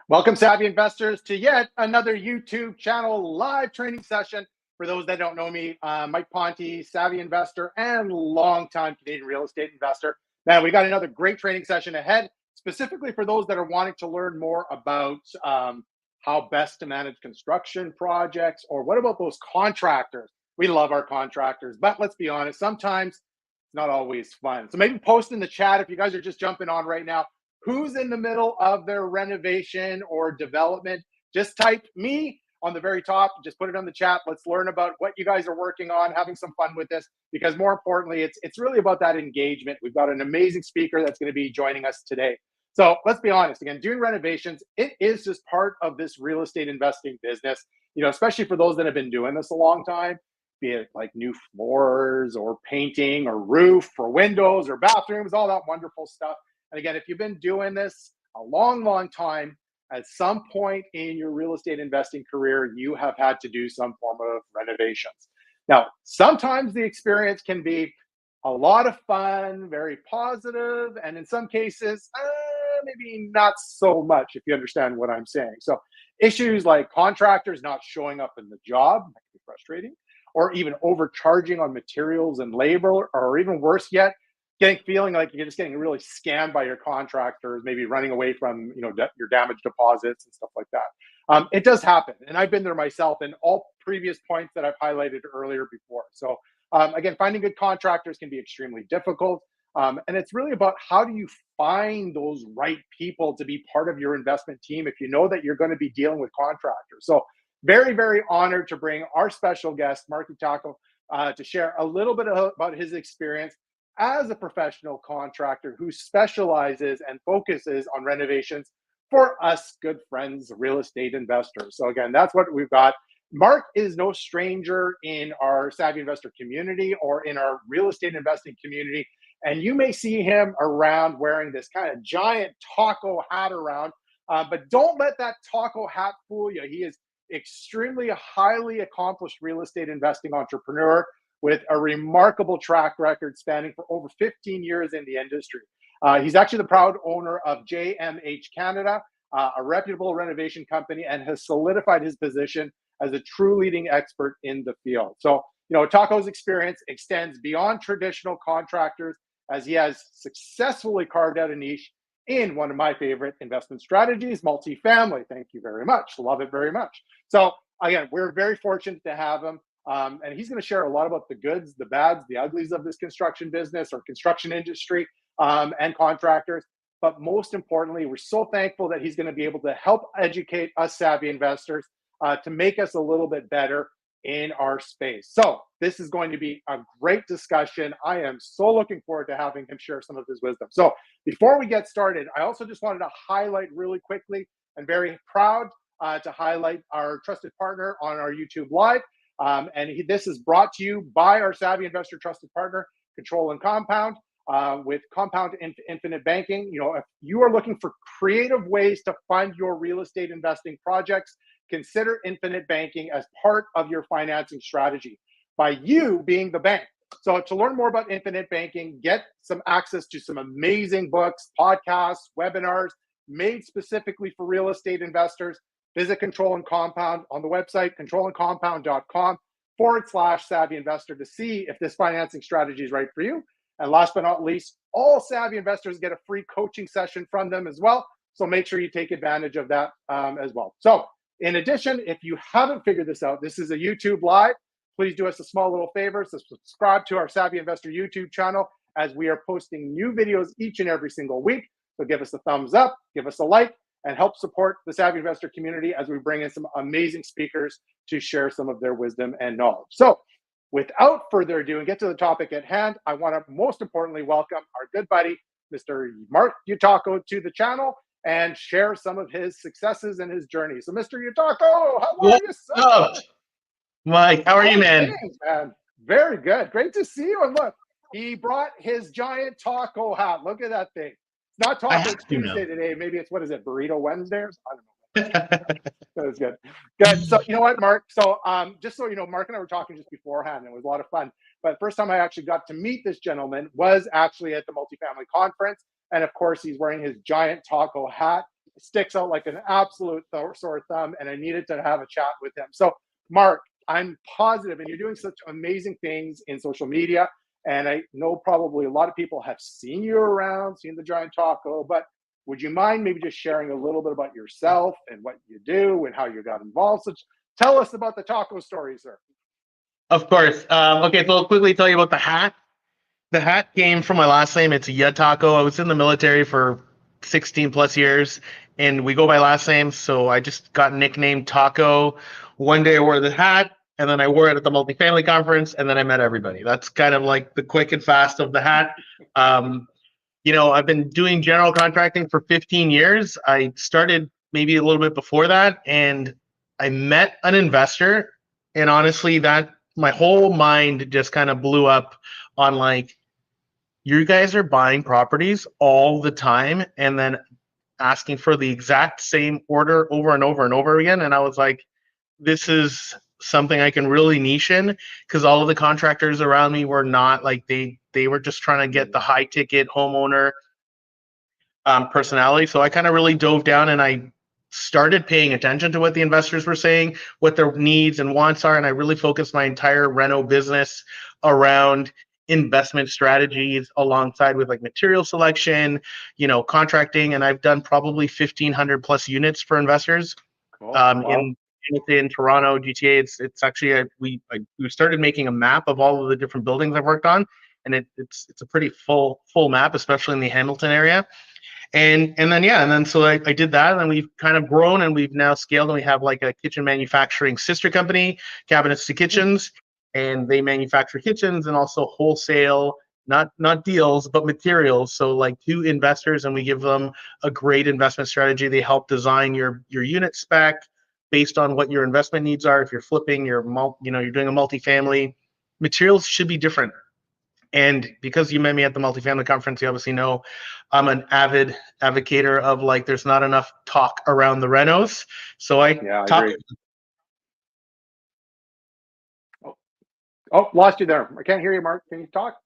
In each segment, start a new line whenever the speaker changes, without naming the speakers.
Welcome, savvy investors, to yet another YouTube channel live training session. For those that don't know me, Mike Ponte, savvy investor and longtime Canadian real estate investor. Now, we got another great training session ahead, specifically for those that are wanting to learn more about how best to manage construction projects, or what about those contractors? We love our contractors, but let's be honest, sometimes it's not always fun. So maybe post in the chat if you guys are just jumping on right now, who's in the middle of their renovation or development. Just type me on the very top, just put it on the chat. Let's learn about what you guys are working on, having some fun with this, because more importantly, it's really about that engagement. We've got an amazing speaker that's going to be joining us today. So let's be honest, again, doing renovations, it is just part of this real estate investing business, especially for those that have been doing this a long time, be it like new floors or painting or roof or windows or bathrooms, all that wonderful stuff. And again, if you've been doing this a long, long time, at some point in your real estate investing career, you have had to do some form of renovations. Now, sometimes the experience can be a lot of fun, very positive, and in some cases, maybe not so much, if you understand what I'm saying. So issues like contractors not showing up in the job might be frustrating, or even overcharging on materials and labor, or even worse yet, feeling like you're just getting really scammed by your contractors, maybe running away from your damaged deposits and stuff like that. It does happen, and I've been there myself in all previous points that I've highlighted earlier before. So again, finding good contractors can be extremely difficult, and it's really about how do you find those right people to be part of your investment team if you know that you're going to be dealing with contractors. So very, very honored to bring our special guest, Mark Yataco, to share a little bit about his experience as a professional contractor who specializes and focuses on renovations for us good friends, real estate investors. So again, that's what we've got. Mark is no stranger in our savvy investor community or in our real estate investing community. And you may see him around wearing this kind of giant taco hat around, but don't let that taco hat fool you. He is extremely highly accomplished real estate investing entrepreneur with a remarkable track record spanning for over 15 years in the industry. He's actually the proud owner of JMH Canada, a reputable renovation company, and has solidified his position as a true leading expert in the field. So, Taco's experience extends beyond traditional contractors, as he has successfully carved out a niche in one of my favorite investment strategies, multifamily. Thank you very much. Love it very much. So again, we're very fortunate to have him. And he's going to share a lot about the goods, the bads, the uglies of this construction business or construction industry and contractors. But most importantly, we're so thankful that he's going to be able to help educate us savvy investors to make us a little bit better in our space. So this is going to be a great discussion. I am so looking forward to having him share some of his wisdom. So before we get started, I also just wanted to highlight really quickly, and very proud to highlight our trusted partner on our YouTube Live. This is brought to you by our savvy investor trusted partner, Control and Compound, with Compound Infinite Banking. If you are looking for creative ways to fund your real estate investing projects, consider Infinite Banking as part of your financing strategy by you being the bank. So to learn more about Infinite Banking, get some access to some amazing books, podcasts, webinars made specifically for real estate investors. Visit Control and Compound on the website, controlandcompound.com/savvy investor, to see if this financing strategy is right for you. And last but not least, all savvy investors get a free coaching session from them as well. So make sure you take advantage of that as well. So in addition, if you haven't figured this out, this is a YouTube Live. Please do us a small little favor. So subscribe to our Savvy Investor YouTube channel, as we are posting new videos each and every single week. So give us a thumbs up, give us a like, and help support the savvy investor community as we bring in some amazing speakers to share some of their wisdom and knowledge. So without further ado, and get to the topic at hand, I want to most importantly welcome our good buddy, Mr. Mark Yataco, to the channel and share some of his successes and his journey. So Mr. Yataco, how are you, sir?
Mike, how are you, man?
Thanks, man? Very good. Great to see you. And look, he brought his giant taco hat. Look at that thing. It's not Taco Tuesday today. Maybe it's, what is it, Burrito Wednesday or something? I don't know. That was good. Good. So you know what, Mark? So just so you know, Mark and I were talking just beforehand, and it was a lot of fun. But first time I actually got to meet this gentleman was actually at the multifamily conference. And of course, he's wearing his giant taco hat. sticks out like an absolute sore thumb, and I needed to have a chat with him. So, Mark, I'm positive, and you're doing such amazing things in social media. And I know probably a lot of people have seen you around, seen the Giant Taco, but would you mind maybe just sharing a little bit about yourself and what you do and how you got involved? So tell us about the taco story, sir.
Of course. Okay, so I'll quickly tell you about the hat. The hat came from my last name. It's Yataco. I was in the military for 16 plus years, and we go by last names. So I just got nicknamed Taco. One day I wore the hat, and then I wore it at the multifamily conference, and then I met everybody. That's kind of like the quick and fast of the hat. I've been doing general contracting for 15 years. I started maybe a little bit before that, and I met an investor, and honestly, that my whole mind just kind of blew up on like, you guys are buying properties all the time and then asking for the exact same order over and over and over again. And I was like, this is something I can really niche in, because all of the contractors around me were not like, they were just trying to get the high ticket homeowner personality. So I kind of really dove down and I started paying attention to what the investors were saying, what their needs and wants are. And I really focused my entire reno business around investment strategies alongside with like material selection, contracting. And I've done probably 1,500 plus units for investors.
Cool. Wow.
in Toronto, GTA. It's actually we started making a map of all of the different buildings I've worked on, and it's a pretty full map, especially in the Hamilton area. And then so I did that, and then we've kind of grown, and we've now scaled, and we have like a kitchen manufacturing sister company, Cabinets to Kitchens, and they manufacture kitchens and also wholesale, not deals, but materials. So like to investors, and we give them a great investment strategy. They help design your unit spec based on what your investment needs are. If you're flipping, you're doing a multifamily, materials should be different. And because you met me at the multifamily conference, you obviously know I'm an avid advocator of like, there's not enough talk around the renos. So I
agree. Oh, lost you there. I can't hear you, Mark. Can you talk?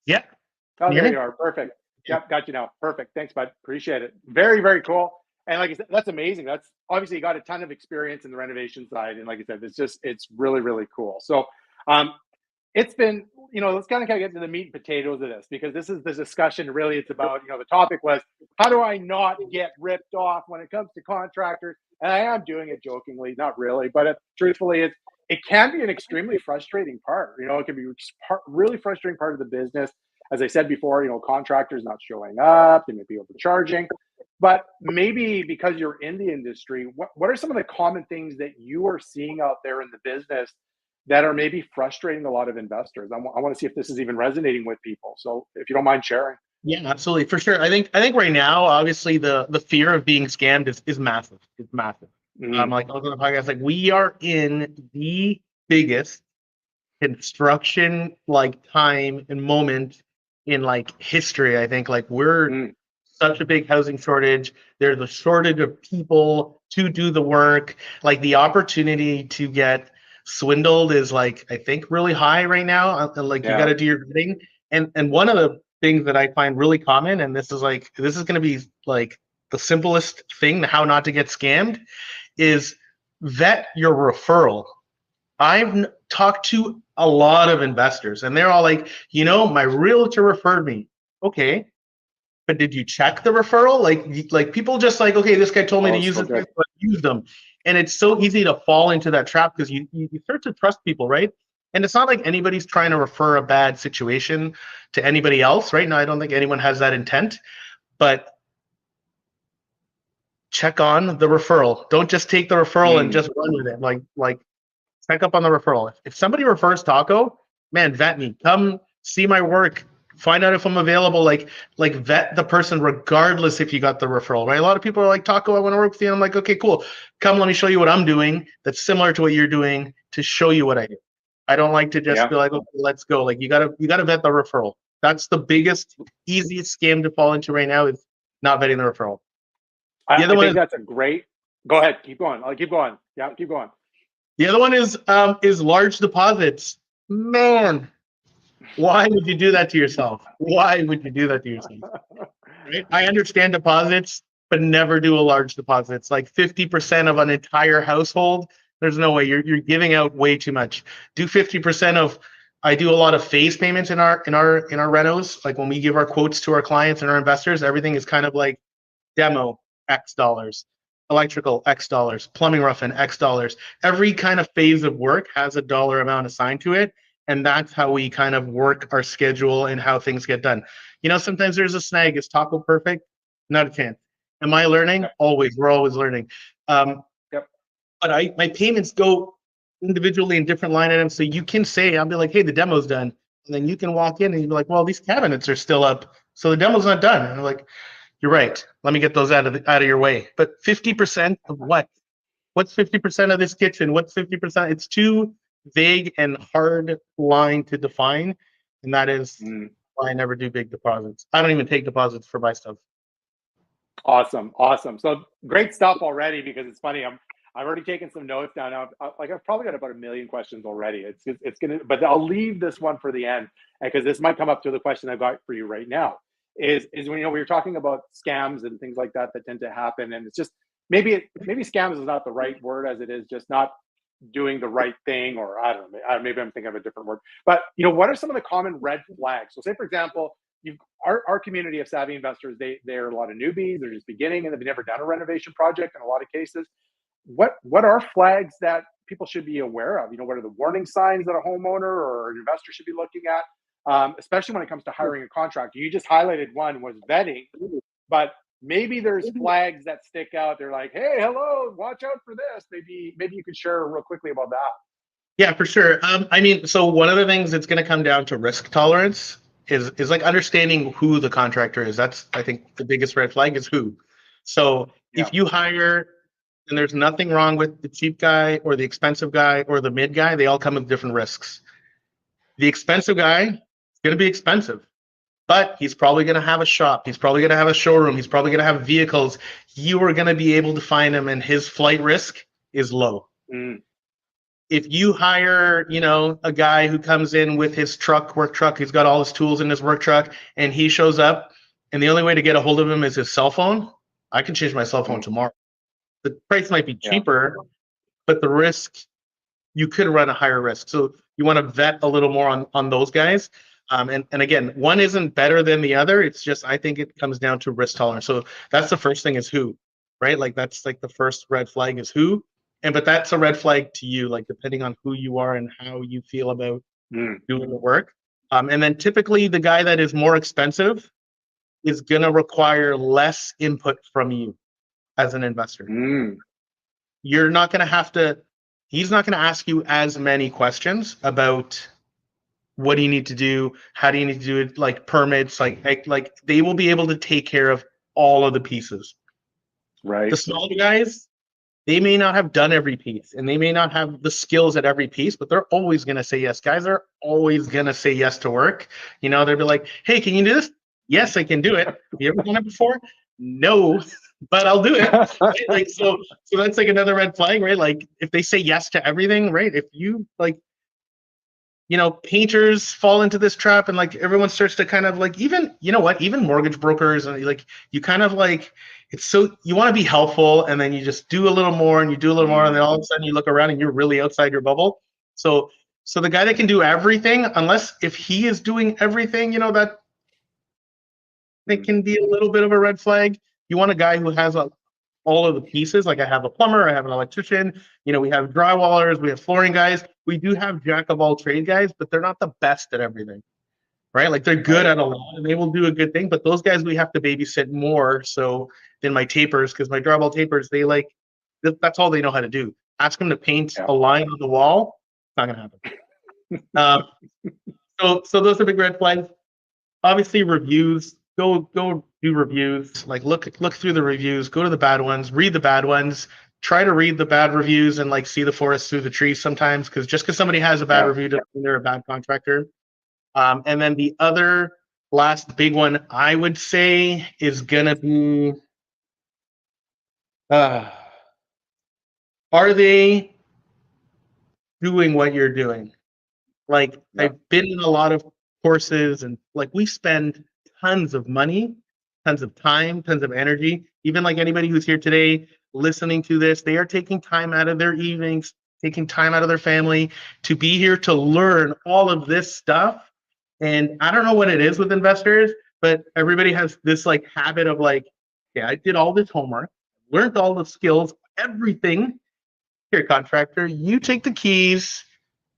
Yeah.
Oh, there you are. Perfect. Yep, got you now. Perfect. Thanks, bud. Appreciate it. Very, very cool. And like I said, that's amazing. That's obviously you got a ton of experience in the renovation side. And like I said, it's really, really cool. So it's been, let's kind of get into the meat and potatoes of this, because this is the discussion really. It's about, the topic was, how do I not get ripped off when it comes to contractors? And I am doing it jokingly, not really, but truthfully, it can be an extremely frustrating part. It can be really frustrating part of the business. As I said before, contractors not showing up, they may be overcharging. But maybe because you're in the industry, what are some of the common things that you are seeing out there in the business that are maybe frustrating a lot of investors? I want to see if this is even resonating with people. So if you don't mind sharing.
Yeah, absolutely. For sure. I think right now, obviously the fear of being scammed is massive. It's massive. Like on the podcast, like we are in the biggest construction time and moment in history. I think we're such a big housing shortage. There's a shortage of people to do the work. Like the opportunity to get swindled is I think really high right now. You got to do your vetting. And one of the things that I find really common, and this is going to be the simplest thing, how not to get scammed, is vet your referral. I've talked to a lot of investors, and they're all like, my realtor referred me. Okay, but did you check the referral? Like people just okay, this guy told me to use it, so I use them. And it's so easy to fall into that trap because you start to trust people, right? And it's not like anybody's trying to refer a bad situation to anybody else, right? Now, I don't think anyone has that intent, but check on the referral. Don't just take the referral and just run with it. Like check up on the referral. If somebody refers Taco, man, vet me. Come see my work. Find out if I'm available. Like vet the person regardless if you got the referral, right? A lot of people are like, Taco, I want to work with you. I'm like, okay, cool. Come, let me show you what I'm doing that's similar to what you're doing to show you what I do. I don't like to just be like, okay, let's go. Like you gotta vet the referral. That's the biggest, easiest scam to fall into right now is not vetting the referral.
I think that's a great. Go ahead, keep going. I'll keep going. Yeah, keep going.
The other one is large deposits. Man, why would you do that to yourself? Why would you do that to yourself? Right? I understand deposits. but never do a large deposit. It's like 50% of an entire household. There's no way you're giving out way too much. Do 50% of. I do a lot of phase payments in our renos. Like when we give our quotes to our clients and our investors, everything is kind of like demo X dollars, electrical X dollars, plumbing rough-in X dollars. Every kind of phase of work has a dollar amount assigned to it, and that's how we kind of work our schedule and how things get done. Sometimes there's a snag. Is taco perfect? Not a chance. Am I learning? Always. We're always learning.
Yep.
But my payments go individually in different line items. So you can say, I'll be like, hey, the demo's done. And then you can walk in and you'll be like, well, these cabinets are still up. So the demo's not done. And I'm like, you're right. Let me get those out of your way. But 50% of what? What's 50% of this kitchen? What's 50%? It's too vague and hard line to define. And that is why I never do big deposits. I don't even take deposits for my stuff.
Awesome. So great stuff already, because it's funny. I've already taken some notes down. I've probably got about 1 million questions already. It's gonna, but I'll leave this one for the end, because this might come up to the question I've got for you right now. Is when we were talking about scams and things like that tend to happen, and it's just maybe scams is not the right word, as it is just not doing the right thing, or I don't know. Maybe I'm thinking of a different word. But what are some of the common red flags? So say, for example, our community of savvy investors, they're a lot of newbies. They're just beginning, and they've never done a renovation project in a lot of cases. What are flags that people should be aware of? What are the warning signs that a homeowner or an investor should be looking at, especially when it comes to hiring a contractor? You just highlighted one was vetting, but maybe there's flags that stick out. They're like, hey, hello, watch out for this. Maybe you could share real quickly about that.
Yeah, for sure. So one of the things that's going to come down to risk tolerance is like understanding who the contractor is. That's, I think, the biggest red flag is who. So if you hire, and there's nothing wrong with the cheap guy or the expensive guy or the mid guy, they all come with different risks. The expensive guy is going to be expensive, but he's probably going to have a shop. He's probably going to have a showroom. He's probably going to have vehicles. You are going to be able to find him, and his flight risk is low. If you hire, a guy who comes in with his work truck, he's got all his tools in his work truck, and he shows up, and the only way to get a hold of him is his cell phone, I can change my cell phone tomorrow. The price might be cheaper, but the risk, you could run a higher risk. So you want to vet a little more on those guys. And again, one isn't better than the other. It's just, I think it comes down to risk tolerance. So that's the first thing, is who, right? Like that's like the first red flag is who. But that's a red flag to you, like depending on who you are and how you feel about doing the work. And then typically the guy that is more expensive is going to require less input from you as an investor. You're not going to have to, he's not going to ask you as many questions about what do you need to do, how do you need to do it, like permits, like they will be able to take care of all of the pieces.
Right.
The smaller guys, they may not have done every piece, and they may not have the skills at every piece, but they're always going to say yes. Guys are always going to say yes to work. They'll be like, hey, can you do this? Yes, I can do it. Have you ever done it before? No, but I'll do it. Right? Like, so that's like another red flag, right? Like if they say yes to everything, right? If you like, painters fall into this trap, and like everyone starts to kind of like, even mortgage brokers, and like you kind of like, it's so you want to be helpful, and then you just do a little more and you do a little more, and then all of a sudden you look around and you're really outside your bubble. So the guy that can do everything, unless if he is doing everything, that can be a little bit of a red flag. You want a guy who has all of the pieces. Like I have a plumber, I have an electrician, we have drywallers, we have flooring guys. We do have jack of all trade guys, but they're not the best at everything, right? Like they're good at a lot and they will do a good thing, but those guys we have to babysit more so than my tapers, because my drywall tapers, that's all they know how to do. Ask them to paint a line on the wall, it's not gonna happen. So those are big red flags. Obviously, reviews. Go do reviews. Like look through the reviews. Go to the bad ones. Read the bad ones. Try to read the bad reviews and like see the forest through the trees sometimes. Because just because somebody has a bad review doesn't mean they're a bad contractor. And then the other last big one I would say is gonna be, are they doing what you're doing? Like I've been in a lot of courses, and like we spend tons of money tons of time, tons of energy. Even like anybody who's here today listening to this, they are taking time out of their evenings, taking time out of their family to be here to learn all of this stuff. And I don't know what it is with investors, but everybody has this like habit of like, yeah, I did all this homework, learned all the skills, everything. Here, contractor, you take the keys,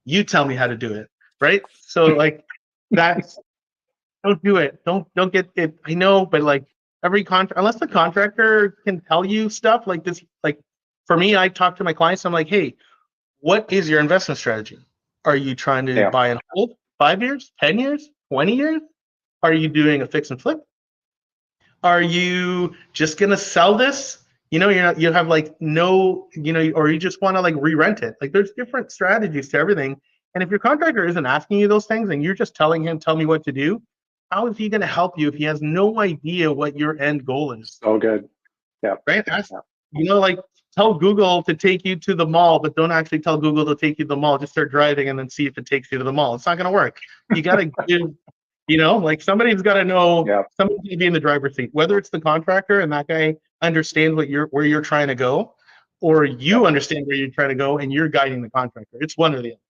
you tell me how to do it, right? So like that's don't do it. Don't get it. I know, but like every contract, unless the contractor can tell you stuff like this, like for me, I talk to my clients. I'm like, hey, what is your investment strategy? Are you trying to buy and hold 5 years, 10 years, 20 years? Are you doing a fix and flip? Are you just gonna sell this? You know, you have like no, you know, or you just want to like re-rent it. Like there's different strategies to everything. And if your contractor isn't asking you those things and you're just telling him, tell me what to do, how is he going to help you if he has no idea what your end goal is?
So good. Yeah.
Right. You know, like tell Google to take you to the mall, but don't actually tell Google to take you to the mall. Just start driving and then see if it takes you to the mall. It's not going to work. You got to give, you know, like somebody's got to know, somebody's going to be in the driver's seat, whether it's the contractor and that guy understands where you're trying to go, or you understand where you're trying to go and you're guiding the contractor. It's one or the other.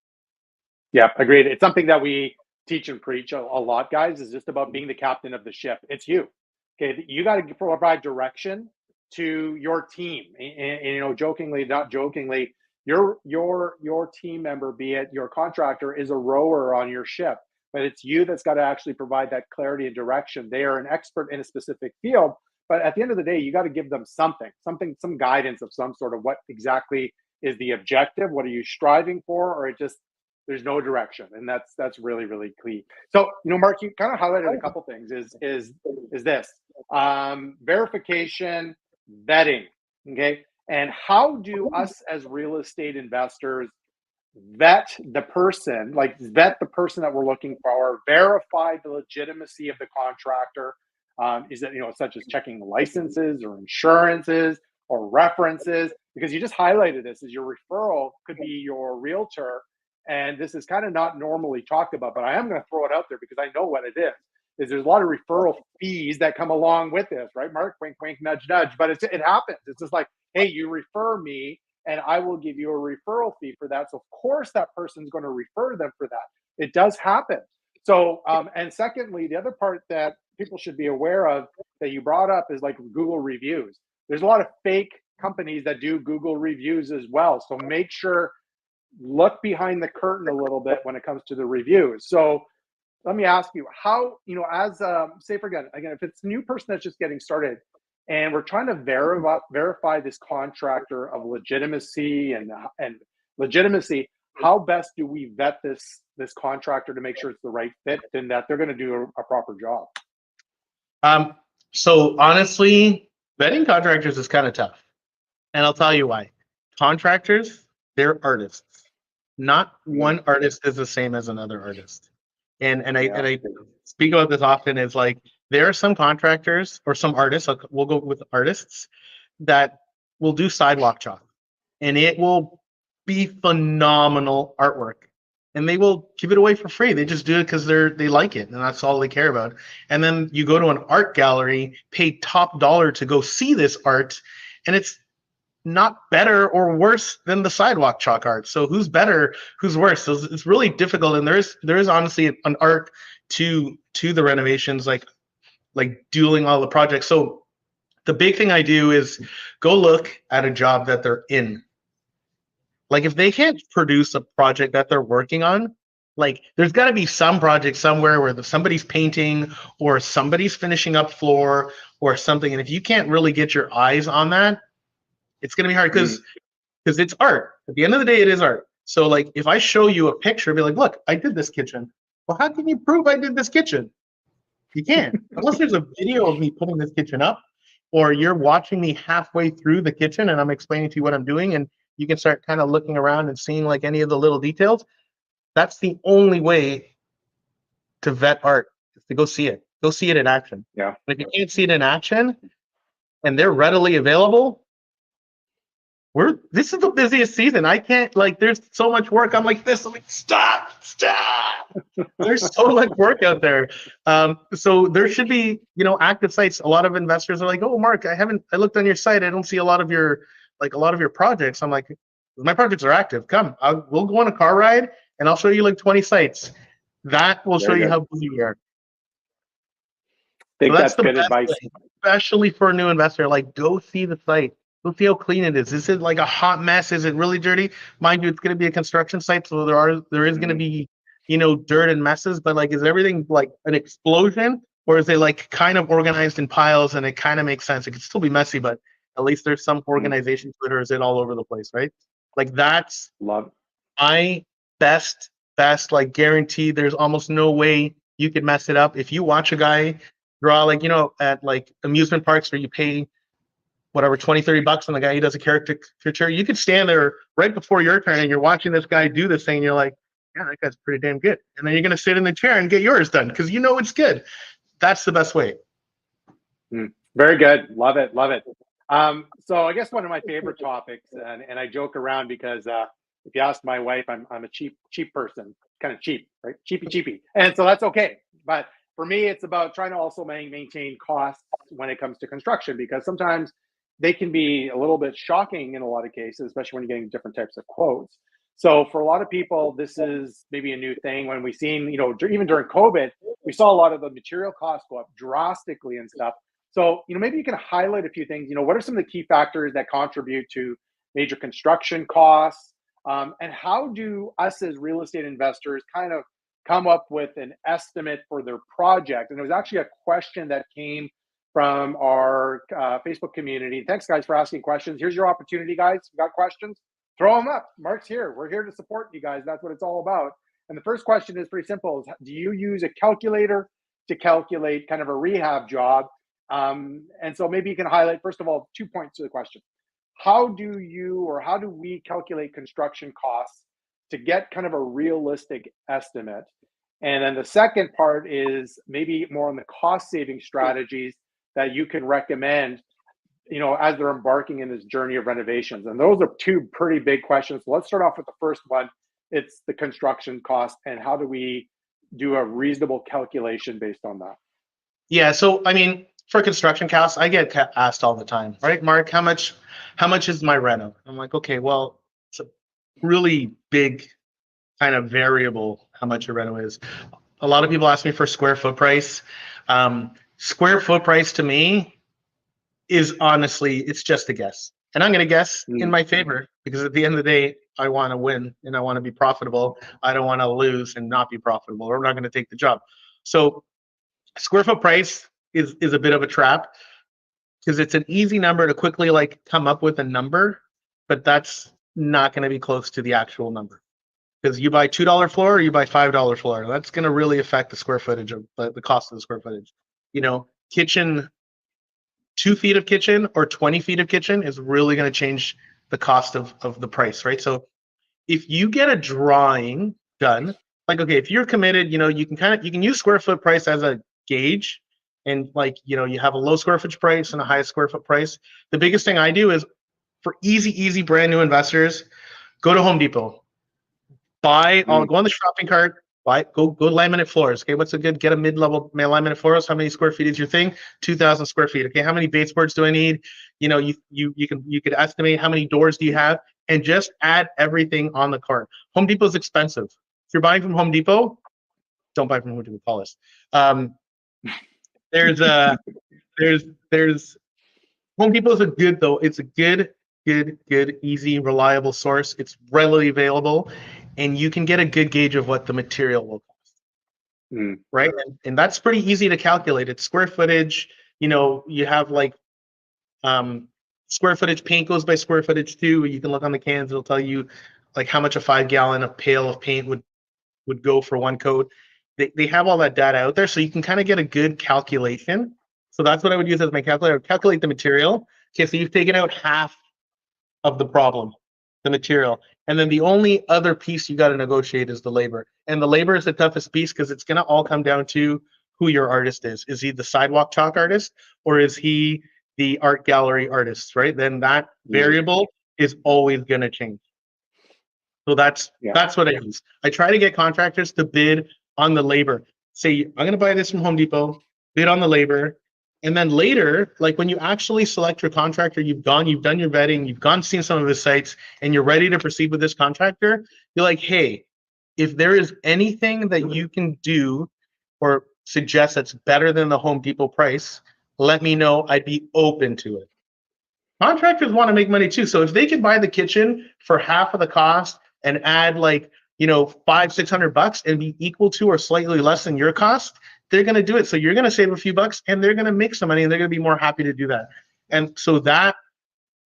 Yeah, agreed. It's something that we teach and preach a lot, guys, is just about being the captain of the ship. It's you. Okay, you got to provide direction to your team. And you know, jokingly, not jokingly, your team member, be it your contractor, is a rower on your ship, but it's you that's got to actually provide that clarity and direction. They are an expert in a specific field, but at the end of the day, you got to give them some guidance of some sort of what exactly is the objective, what are you striving for, or it just there's no direction, and that's really, really key. So, you know, Mark, you kind of highlighted a couple things. Is this verification, vetting, okay? And how do us as real estate investors vet the person that we're looking for, verify the legitimacy of the contractor? Is it, you know, such as checking licenses or insurances or references? Because you just highlighted this as your referral could be your realtor. And this is kind of not normally talked about, but I am going to throw it out there because I know what it is. There's a lot of referral fees that come along with this, right, Mark? Wink, wink, nudge, nudge. But it happens. It's just like, hey, you refer me, and I will give you a referral fee for that. So of course that person's going to refer them for that. It does happen. So, and secondly, the other part that people should be aware of that you brought up is like Google reviews. There's a lot of fake companies that do Google reviews as well. So make sure, look behind the curtain a little bit when it comes to the reviews. So let me ask you, how, you know, as say for again, if it's a new person that's just getting started and we're trying to verify this contractor of legitimacy and legitimacy, how best do we vet this contractor to make sure it's the right fit and that they're going to do a proper job?
So honestly, vetting contractors is kind of tough, and I'll tell you why. Contractors, they're artists. Not one artist is the same as another artist. And I speak about this often, is like there are some contractors or some artists, we'll go with artists, that will do sidewalk chalk, and it will be phenomenal artwork, and they will give it away for free. They just do it because they like it, and that's all they care about. And then you go to an art gallery, pay top dollar to go see this art, and it's not better or worse than the sidewalk chalk art. So who's better, who's worse? So it's really difficult. And there is honestly an art to the renovations, like doing all the projects. So the big thing I do is go look at a job that they're in. Like if they can't produce a project that they're working on, like there's got to be some project somewhere where somebody's painting or somebody's finishing up floor or something. And if you can't really get your eyes on that, it's going to be hard because it's art. At the end of the day, it is art. So like if I show you a picture, be like, look, I did this kitchen. Well, how can you prove I did this kitchen? You can't. Unless there's a video of me putting this kitchen up, or you're watching me halfway through the kitchen and I'm explaining to you what I'm doing, and you can start kind of looking around and seeing like any of the little details. That's the only way to vet art, is to go see it. Go see it in action.
Yeah.
And if you can't see it in action and they're readily available, this is the busiest season. I can't, like, there's so much work. I'm like this. I'm like, stop. There's so much work out there. So there should be, active sites. A lot of investors are like, oh, Mark, I looked on your site. I don't see a lot of your projects. I'm like, my projects are active. Come, we'll go on a car ride and I'll show you like 20 sites. That will show you how busy we are.
I think that's good advice.
Way, especially for a new investor. Like, go see the site. Go see how clean it is. Is it like a hot mess? Is it really dirty? Mind you, it's going to be a construction site, so there is going to be, dirt and messes. But like, is everything like an explosion, or is it like kind of organized in piles and it kind of makes sense? It could still be messy, but at least there's some organization to it, or is it all over the place, right? Like, that's my best like guarantee. There's almost no way you could mess it up. If you watch a guy draw, like, at like amusement parks where you pay whatever, $20-$30 on the guy who does a caricature, you could stand there right before your turn and you're watching this guy do this thing and you're like, yeah, that guy's pretty damn good. And then you're going to sit in the chair and get yours done because it's good. That's the best way.
Very good. Love it. So I guess one of my favorite topics, and I joke around because if you ask my wife, I'm a cheap person, kind of cheap, right? Cheapy. And so that's okay. But for me, it's about trying to also maintain costs when it comes to construction, because sometimes they can be a little bit shocking in a lot of cases, especially when you're getting different types of quotes. So for a lot of people, this is maybe a new thing. When we've seen, even during COVID, we saw a lot of the material costs go up drastically and stuff. So, maybe you can highlight a few things. What are some of the key factors that contribute to major construction costs? And how do us as real estate investors kind of come up with an estimate for their project? And there was actually a question that came from our Facebook community. Thanks, guys, for asking questions. Here's your opportunity, guys. You got questions? Throw them up. Mark's here. We're here to support you guys. That's what it's all about. And the first question is pretty simple. Do you use a calculator to calculate kind of a rehab job? And so maybe you can highlight, first of all, 2 points to the question. How do we calculate construction costs to get kind of a realistic estimate? And then the second part is maybe more on the cost saving strategies that you can recommend, as they're embarking in this journey of renovations. And those are two pretty big questions. So let's start off with the first one. It's the construction cost, and how do we do a reasonable calculation based on that?
Yeah. So, I mean, for construction costs, I get asked all the time, right, Mark, how much is my reno? I'm like, okay, well, it's a really big kind of variable how much your reno is. A lot of people ask me for square foot price. Square foot price to me is honestly, it's just a guess. And I'm going to guess in my favor, because at the end of the day, I want to win and I want to be profitable. I don't want to lose and not be profitable, or I'm not going to take the job. So square foot price is a bit of a trap, because it's an easy number to quickly like come up with a number, but that's not going to be close to the actual number. Because you buy $2 floor or you buy $5 floor, that's going to really affect the square footage of the cost of the square footage. Kitchen, 2 feet of kitchen or 20 feet of kitchen is really going to change the cost of the price, right? So if you get a drawing done, like, okay, if you're committed, you can use square foot price as a gauge, and like, you have a low square footage price and a high square foot price. The biggest thing I do is, for easy brand new investors, go to Home Depot. Go on the shopping cart, go laminate floors. Okay, what's a good, get a mid-level laminate floors? How many square feet is your thing? 2,000 square feet. Okay, how many baseboards do I need? You could estimate how many doors do you have, and just add everything on the cart. Home Depot is expensive. If you're buying from Home Depot, don't buy from Home Depot. Call us. There's Home Depot is a good, though. It's a good, easy, reliable source. It's readily available, and you can get a good gauge of what the material will cost, right? And that's pretty easy to calculate. It's square footage. You have like square footage. Paint goes by square footage too. You can look on the cans. It'll tell you like how much a 5-gallon of pail of paint would go for one coat. They have all that data out there, so you can kind of get a good calculation. So that's what I would use as my calculator. Calculate the material. Okay, so you've taken out half of the problem, the material. And then the only other piece you got to negotiate is the labor. And the labor is the toughest piece, because it's going to all come down to who your artist is. Is he the sidewalk chalk artist, or is he the art gallery artist, right? Then that variable is always going to change. So that's what I use. I try to get contractors to bid on the labor. Say, I'm going to buy this from Home Depot, bid on the labor. And then later, like when you actually select your contractor, you've done your vetting, you've gone seen some of his sites, and you're ready to proceed with this contractor, you're like, hey, if there is anything that you can do or suggest that's better than the Home Depot price, let me know. I'd be open to it. Contractors want to make money too. So if they could buy the kitchen for half of the cost and add like, $500-600 and be equal to or slightly less than your cost, they're going to do it. So you're going to save a few bucks and they're going to make some money and they're going to be more happy to do that. And so that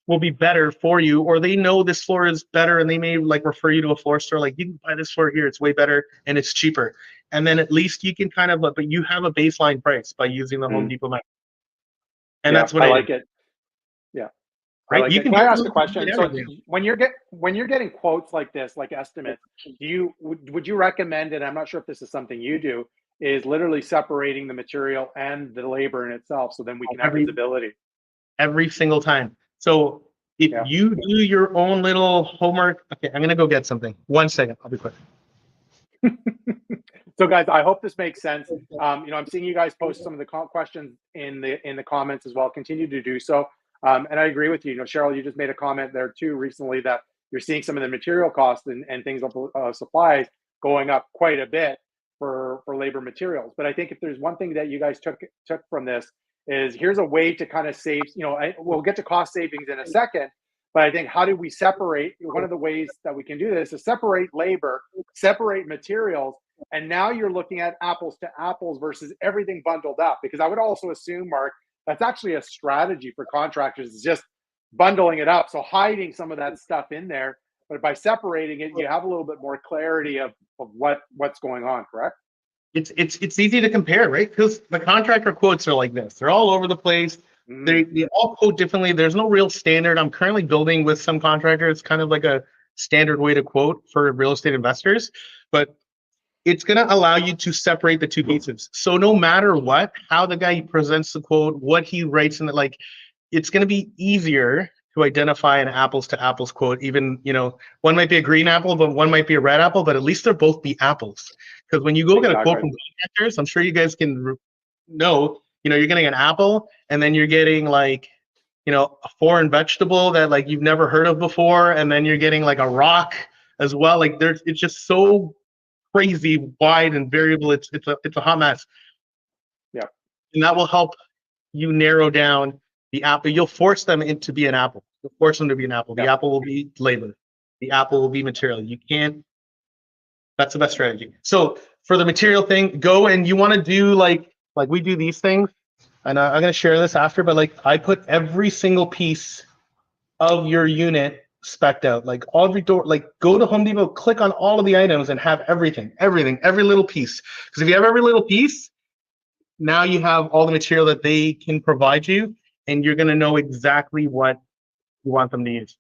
will be better for you, or they know this floor is better and they may like refer you to a floor store. Like, you can buy this floor here. It's way better and it's cheaper. And then at least you can kind of, but you have a baseline price by using the Home Depot method. And that's what
I like it. Yeah.
Right.
Like, can I ask a question? So when you're getting quotes like this, like estimates, would you recommend, and I'm not sure if this is something you do, is literally separating the material and the labor in itself, so then we can have visibility
every single time. So if you do your own little homework, okay, I'm gonna go get something. 1 second, I'll be quick.
So guys, I hope this makes sense. I'm seeing you guys post some of the questions in the comments as well. Continue to do so. And I agree with you. Cheryl, you just made a comment there too recently that you're seeing some of the material costs and things of supplies going up quite a bit for labor materials. But I think if there's one thing that you guys took from this is, here's a way to kind of save, we'll get to cost savings in a second, but I think, how do we separate? One of the ways that we can do this is separate labor, separate materials, and now you're looking at apples to apples versus everything bundled up. Because I would also assume, Mark, that's actually a strategy for contractors, is just bundling it up. So hiding some of that stuff in there, but by separating it, you have a little bit more clarity of what's going on, correct?
It's easy to compare, right? Because the contractor quotes are like this. They're all over the place. They all quote differently. There's no real standard. I'm currently building with some contractors, kind of like a standard way to quote for real estate investors, but it's going to allow you to separate the two pieces. So no matter how the guy presents the quote, what he writes in it, it's going to be easier to identify an apples to apples quote. Even, one might be a green apple, but one might be a red apple, but at least they're both the apples. Because when you go get a quote from contractors, I'm sure you guys can know, you're getting an apple and then you're getting a foreign vegetable that you've never heard of before. And then you're getting a rock as well. It's just so crazy wide and variable. It's a hot mess.
Yeah. And
that will help you narrow down the apple. You'll force them to be an apple. You'll force them to be an apple. The apple will be labor. The apple will be material. You can't. That's the best strategy. So for the material thing, go and you want to do like we do these things. And I'm going to share this after, but I put every single piece of your unit spec'd out, every door, go to Home Depot, click on all of the items and have everything, every little piece. Because if you have every little piece, now you have all the material that they can provide you, and you're going to know exactly what you want them to use.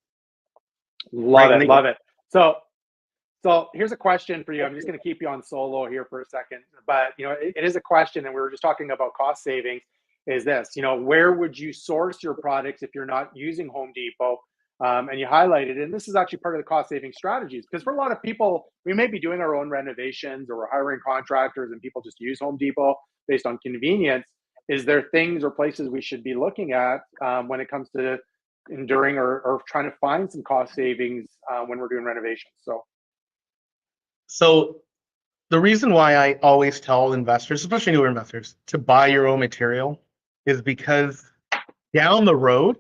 Love it. So here's a question for you. I'm just going to keep you on solo here for a second, but it is a question, and we were just talking about cost savings. Is this, where would you source your products if you're not using Home Depot? And you highlighted, and this is actually part of the cost saving strategies, because for a lot of people, we may be doing our own renovations or we're hiring contractors and people just use Home Depot based on convenience. Is there things or places we should be looking at when it comes to enduring or trying to find some cost savings when we're doing renovations?
So the reason why I always tell investors, especially newer investors, to buy your own material is because down the road,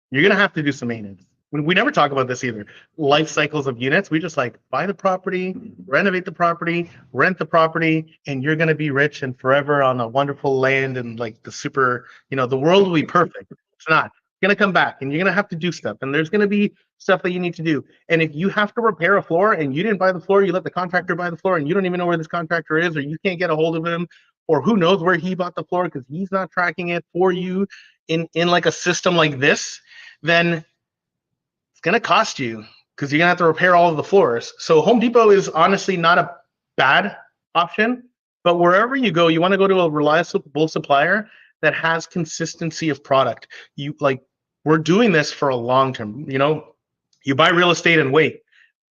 you're going to have to do some maintenance. We never talk about this either. Life cycles of units. We just buy the property, renovate the property, rent the property, and you're going to be rich and forever on a wonderful land and the super, the world will be perfect. It's not. You're going to come back and you're going to have to do stuff. And there's going to be stuff that you need to do. And if you have to repair a floor and you didn't buy the floor, you let the contractor buy the floor and you don't even know where this contractor is, or you can't get a hold of him, or who knows where he bought the floor because he's not tracking it for you in a system like this, then going to cost you because you're going to have to repair all of the floors. So Home Depot is honestly not a bad option, but wherever you go, you want to go to a reliable supplier that has consistency of product. We're doing this for a long term. You buy real estate and wait.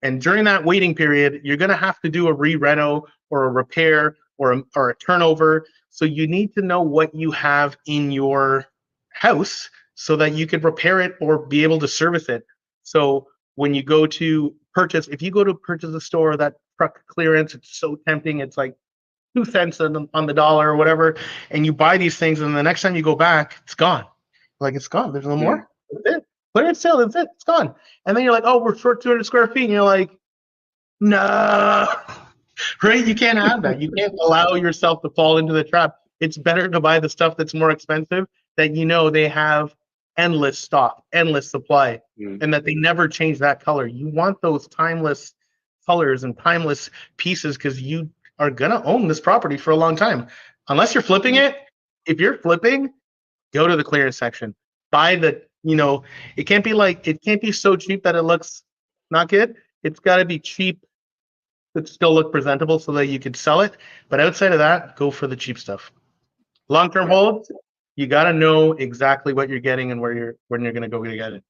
And during that waiting period, you're going to have to do a re-reno or a repair or a turnover. So you need to know what you have in your house so that you could repair it or be able to service it. So when you go to purchase, if you go to purchase a store, that truck clearance, it's so tempting. It's like 2 cents on the dollar or whatever. And you buy these things, and the next time you go back, it's gone. Like, it's gone. There's no more. That's it. Put it in sale. That's it. It's gone. And then you're like, oh, we're short 200 square feet. And you're like, no, right? You can't have that. You can't allow yourself to fall into the trap. It's better to buy the stuff that's more expensive, that you know they have endless stock, endless supply, and that they never change that color. You want those timeless colors and timeless pieces because you are going to own this property for a long time. Unless you're flipping it. If you're flipping, go to the clearance section. Buy the, it can't be so cheap that it looks not good. It's got to be cheap that still look presentable so that you could sell it. But outside of that, go for the cheap stuff. Long-term hold, you got to know exactly what you're getting and when you're going to go get it.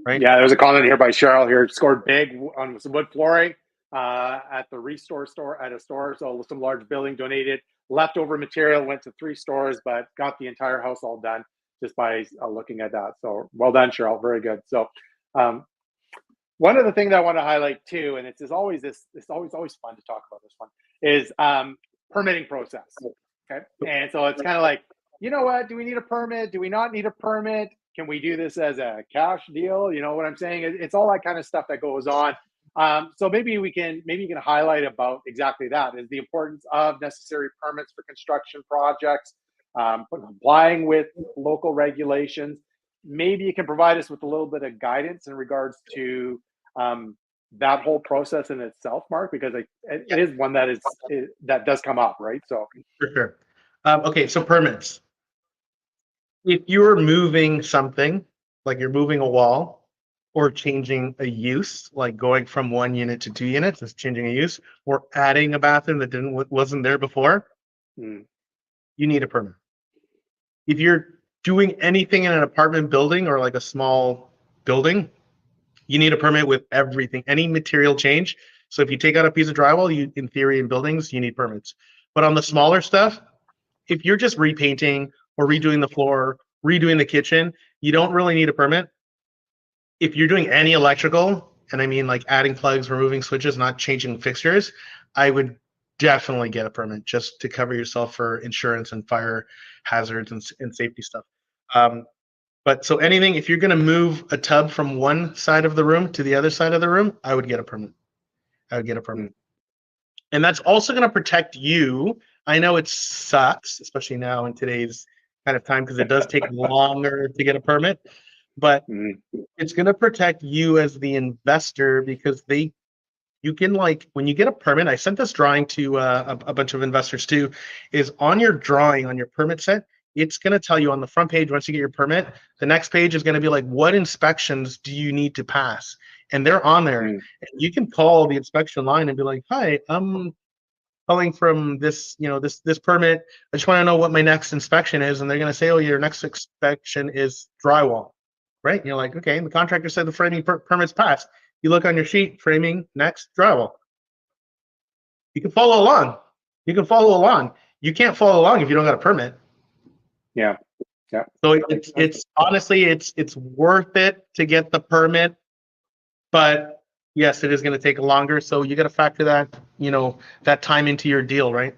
Right?
Yeah, there's a comment here by Cheryl here. Scored big on some wood flooring at the Restore store at a store. So some large building donated leftover material, went to 3 stores, but got the entire house all done just by looking at that. So well done, Cheryl. Very good. So one of the things I want to highlight too, and it's always fun to talk about this one, is permitting process. Okay. And so it's kind of like, you know what, do we need a permit? Do we not need a permit? Can we do this as a cash deal? You know what I'm saying? It's all that kind of stuff that goes on. So maybe you can highlight about exactly that, is the importance of necessary permits for construction projects, complying with local regulations. Maybe you can provide us with a little bit of guidance in regards to that whole process in itself, Mark, because it is one that does come up, right? So
for sure. Okay, so permits. If you're moving something, like you're moving a wall or changing a use, like going from 1 unit to 2 units, it's changing a use, or adding a bathroom that wasn't there before, you need a permit. If you're doing anything in an apartment building or like a small building, you need a permit with everything, any material change. So if you take out a piece of drywall, in theory, in buildings, you need permits. But on the smaller stuff, if you're just repainting or redoing the floor, redoing the kitchen, you don't really need a permit. If you're doing any electrical, and I mean like adding plugs, removing switches, not changing fixtures, I would definitely get a permit just to cover yourself for insurance and fire hazards and safety stuff. But so anything, if you're going to move a tub from one side of the room to the other side of the room, I would get a permit. And that's also going to protect you. I know it sucks, especially now in today's kind of time, because it does take longer to get a permit, but it's going to protect you as the investor, because you can, like, when you get a permit, I sent this drawing to a bunch of investors too, is on your drawing, on your permit set, it's going to tell you on the front page, once you get your permit, the next page is going to be like, what inspections do you need to pass? And they're on there. And you can call the inspection line and be like, hi, I'm calling from this, this permit. I just want to know what my next inspection is. And they're going to say, oh, your next inspection is drywall, right? And you're like, okay. And the contractor said the framing permit's passed. You look on your sheet, framing, next, drywall. You can follow along. You can't follow along if you don't got a permit.
Yeah.
So it's honestly, it's worth it to get the permit, but yes, it is going to take longer. So you got to factor that, that time into your deal, right?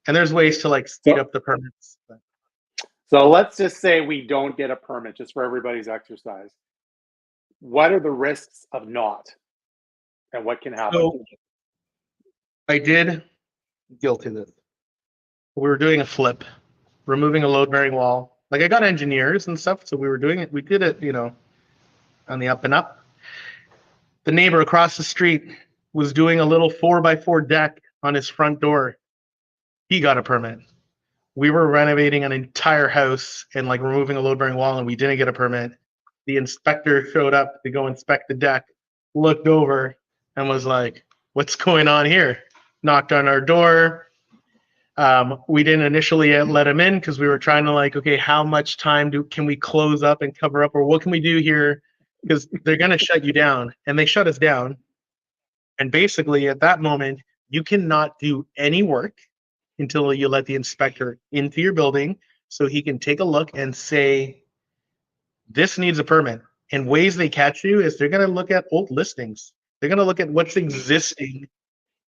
And there's ways to like speed up the permits.
So let's just say we don't get a permit, just for everybody's exercise. What are the risks of not, and what can happen?
So I did guilty this. We were doing a flip, removing a load-bearing wall. Like, I got engineers and stuff, so we were doing it. We did it, on the up and up. The neighbor across the street was doing a little 4x4 deck on his front door. He got a permit. We were renovating an entire house and like removing a load-bearing wall, and we didn't get a permit. The inspector showed up to go inspect the deck, looked over, and was like, what's going on here? Knocked on our door. We didn't initially let him in because we were trying to like, okay, how much time can we close up and cover up, or what can we do here because they're going to shut you down, and they shut us down. And basically, at that moment, you cannot do any work until you let the inspector into your building so he can take a look and say, this needs a permit. And ways they catch you is they're going to look at old listings. They're going to look at what's existing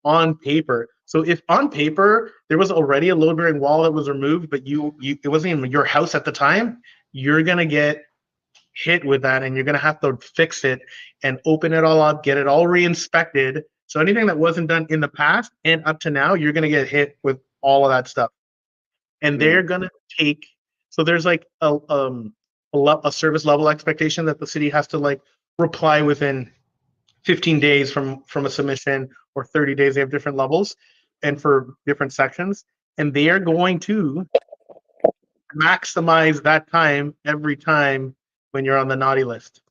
on paper. So if on paper there was already a load bearing wall that was removed, but it wasn't even your house at the time, you're going to get hit with that, and you're going to have to fix it and open it all up, get it all re-inspected. So anything that wasn't done in the past and up to now, you're going to get hit with all of that stuff. And they're going to take, so there's like a service level expectation that the city has to like reply within 15 days from a submission, or 30 days. They have different levels and for different sections, and they are going to maximize that time every time when you're on the naughty list.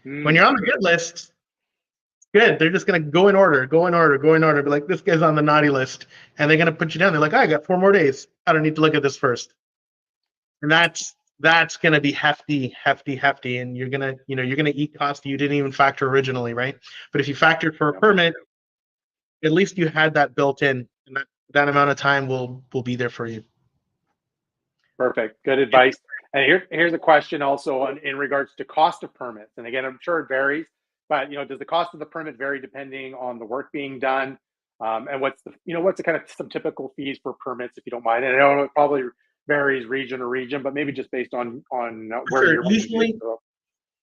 When you're on the good list, good. They're just going to go in order, be like, this guy's on the naughty list, and they're going to put you down. They're like, I got 4 more days. I don't need to look at this first. And that's going to be hefty, and you're going to eat costs you didn't even factor originally, right? But if you factored for a permit, at least you had that built in, and that amount of time will be there for you.
Perfect. Good advice. And here's a question also in regards to cost of permits. And again, I'm sure it varies, but does the cost of the permit vary depending on the work being done? And what's the kind of some typical fees for permits, if you don't mind? And I know it probably varies region to region, but maybe just based on where you're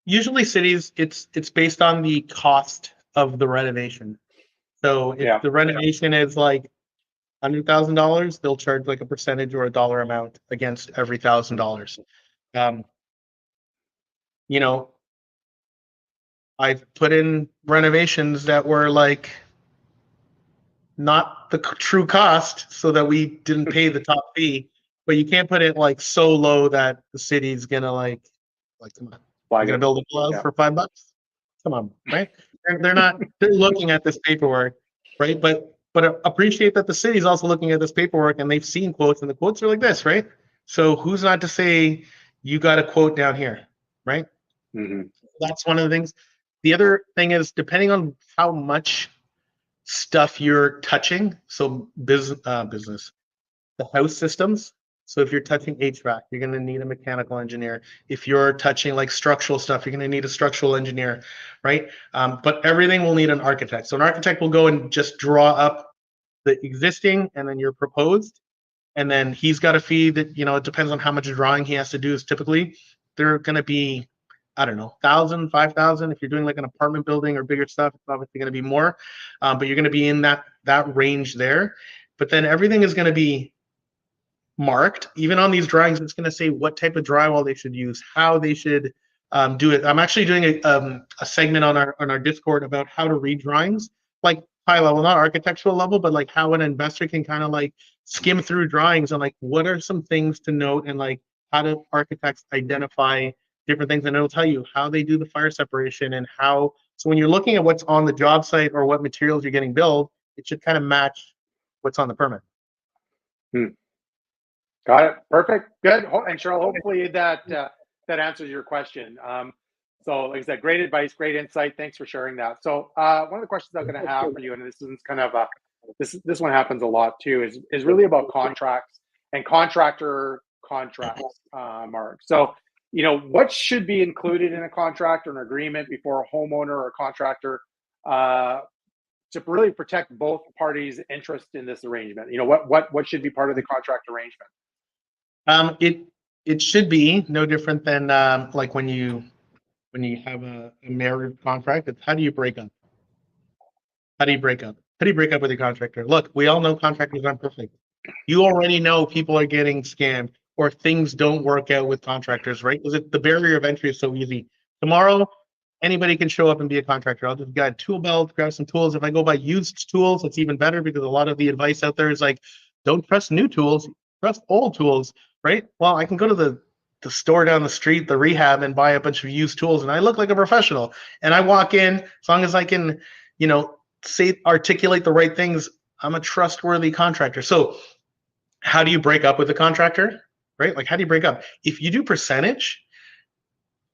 usually cities, it's based on the cost of the renovation. So if the renovation is like $100,000, they'll charge like a percentage or a dollar amount against every $1,000. I've put in renovations that were like not the true cost, so that we didn't pay the top fee. But you can't put it like so low that the city's gonna like come on, you're gonna build a glove for $5? Come on, right? They're looking at this paperwork, right? But appreciate that the city's also looking at this paperwork, and they've seen quotes, and the quotes are like this, right? So who's not to say you got a quote down here, right? That's one of the things. The other thing is, depending on how much stuff you're touching, so business, the house systems. So if you're touching HVAC, you're going to need a mechanical engineer. If you're touching like structural stuff, you're going to need a structural engineer, right? But everything will need an architect. So an architect will go and just draw up the existing and then your proposed, and then he's got a fee that, it depends on how much drawing he has to do. Is typically they're going to be, I don't know, 1,000, 5,000. If you're doing like an apartment building or bigger stuff, it's obviously going to be more, but you're going to be in that range there. But then everything is going to be marked. Even on these drawings, it's going to say what type of drywall they should use, how they should do it. I'm actually doing a segment on our Discord about how to read drawings, like high level, not architectural level, but like how an investor can kind of like skim through drawings and like what are some things to note, and like how do architects identify different things, and it'll tell you how they do the fire separation and how. So when you're looking at what's on the job site or what materials you're getting built, it should kind of match what's on the permit.
Got it. Perfect. Good. And Cheryl, hopefully that answers your question. So like I said, great advice, great insight. Thanks for sharing that. So one of the questions I'm going to have for you, and this is kind of this one happens a lot too, is really about contracts and contractor contracts, Mark. So what should be included in a contract or an agreement before a homeowner or contractor to really protect both parties' interest in this arrangement? What should be part of the contract arrangement?
It should be no different than like when you have a marriage contract. It's how do you break up? How do you break up? How do you break up with your contractor? Look, we all know contractors aren't perfect. You already know people are getting scammed or things don't work out with contractors, right? Because the barrier of entry is so easy. Tomorrow, anybody can show up and be a contractor. I'll just get a tool belt, grab some tools. If I go buy used tools, it's even better, because a lot of the advice out there is like, don't trust new tools, trust old tools, right? Well, I can go to the store down the street, the rehab, and buy a bunch of used tools, and I look like a professional. And I walk in, as long as I can, articulate the right things, I'm a trustworthy contractor. So how do you break up with a contractor, right? Like, how do you break up? If you do percentage,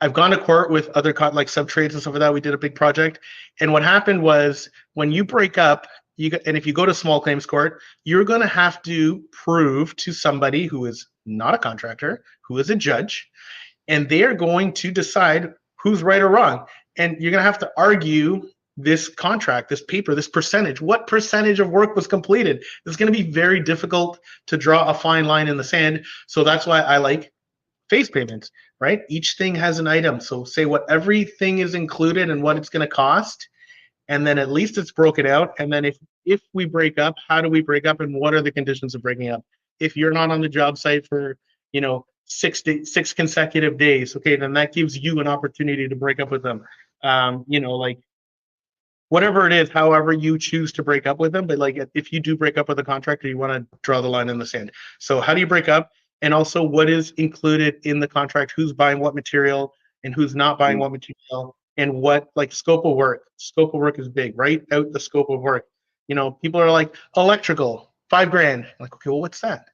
I've gone to court with other like sub trades and stuff like that. We did a big project, and what happened was when you break up, and if you go to small claims court, you're going to have to prove to somebody who is not a contractor, who is a judge, and they are going to decide who's right or wrong. And you're going to have to argue this contract, this paper, this percentage. What percentage of work was completed? It's going to be very difficult to draw a fine line in the sand. So that's why I like phase payments, right? Each thing has an item. So say what everything is included and what it's going to cost. And then at least it's broken out. And then if we break up, how do we break up and what are the conditions of breaking up? If you're not on the job site for, 6 consecutive days, okay, then that gives you an opportunity to break up with them. Like whatever it is, however you choose to break up with them. But like if you do break up with a contractor, you want to draw the line in the sand. So how do you break up? And also what is included in the contract, who's buying what material and who's not buying what material, and what like scope of work. Scope of work is big. Write out the scope of work. People are like, electrical, $5,000. Like, okay, well, what's that?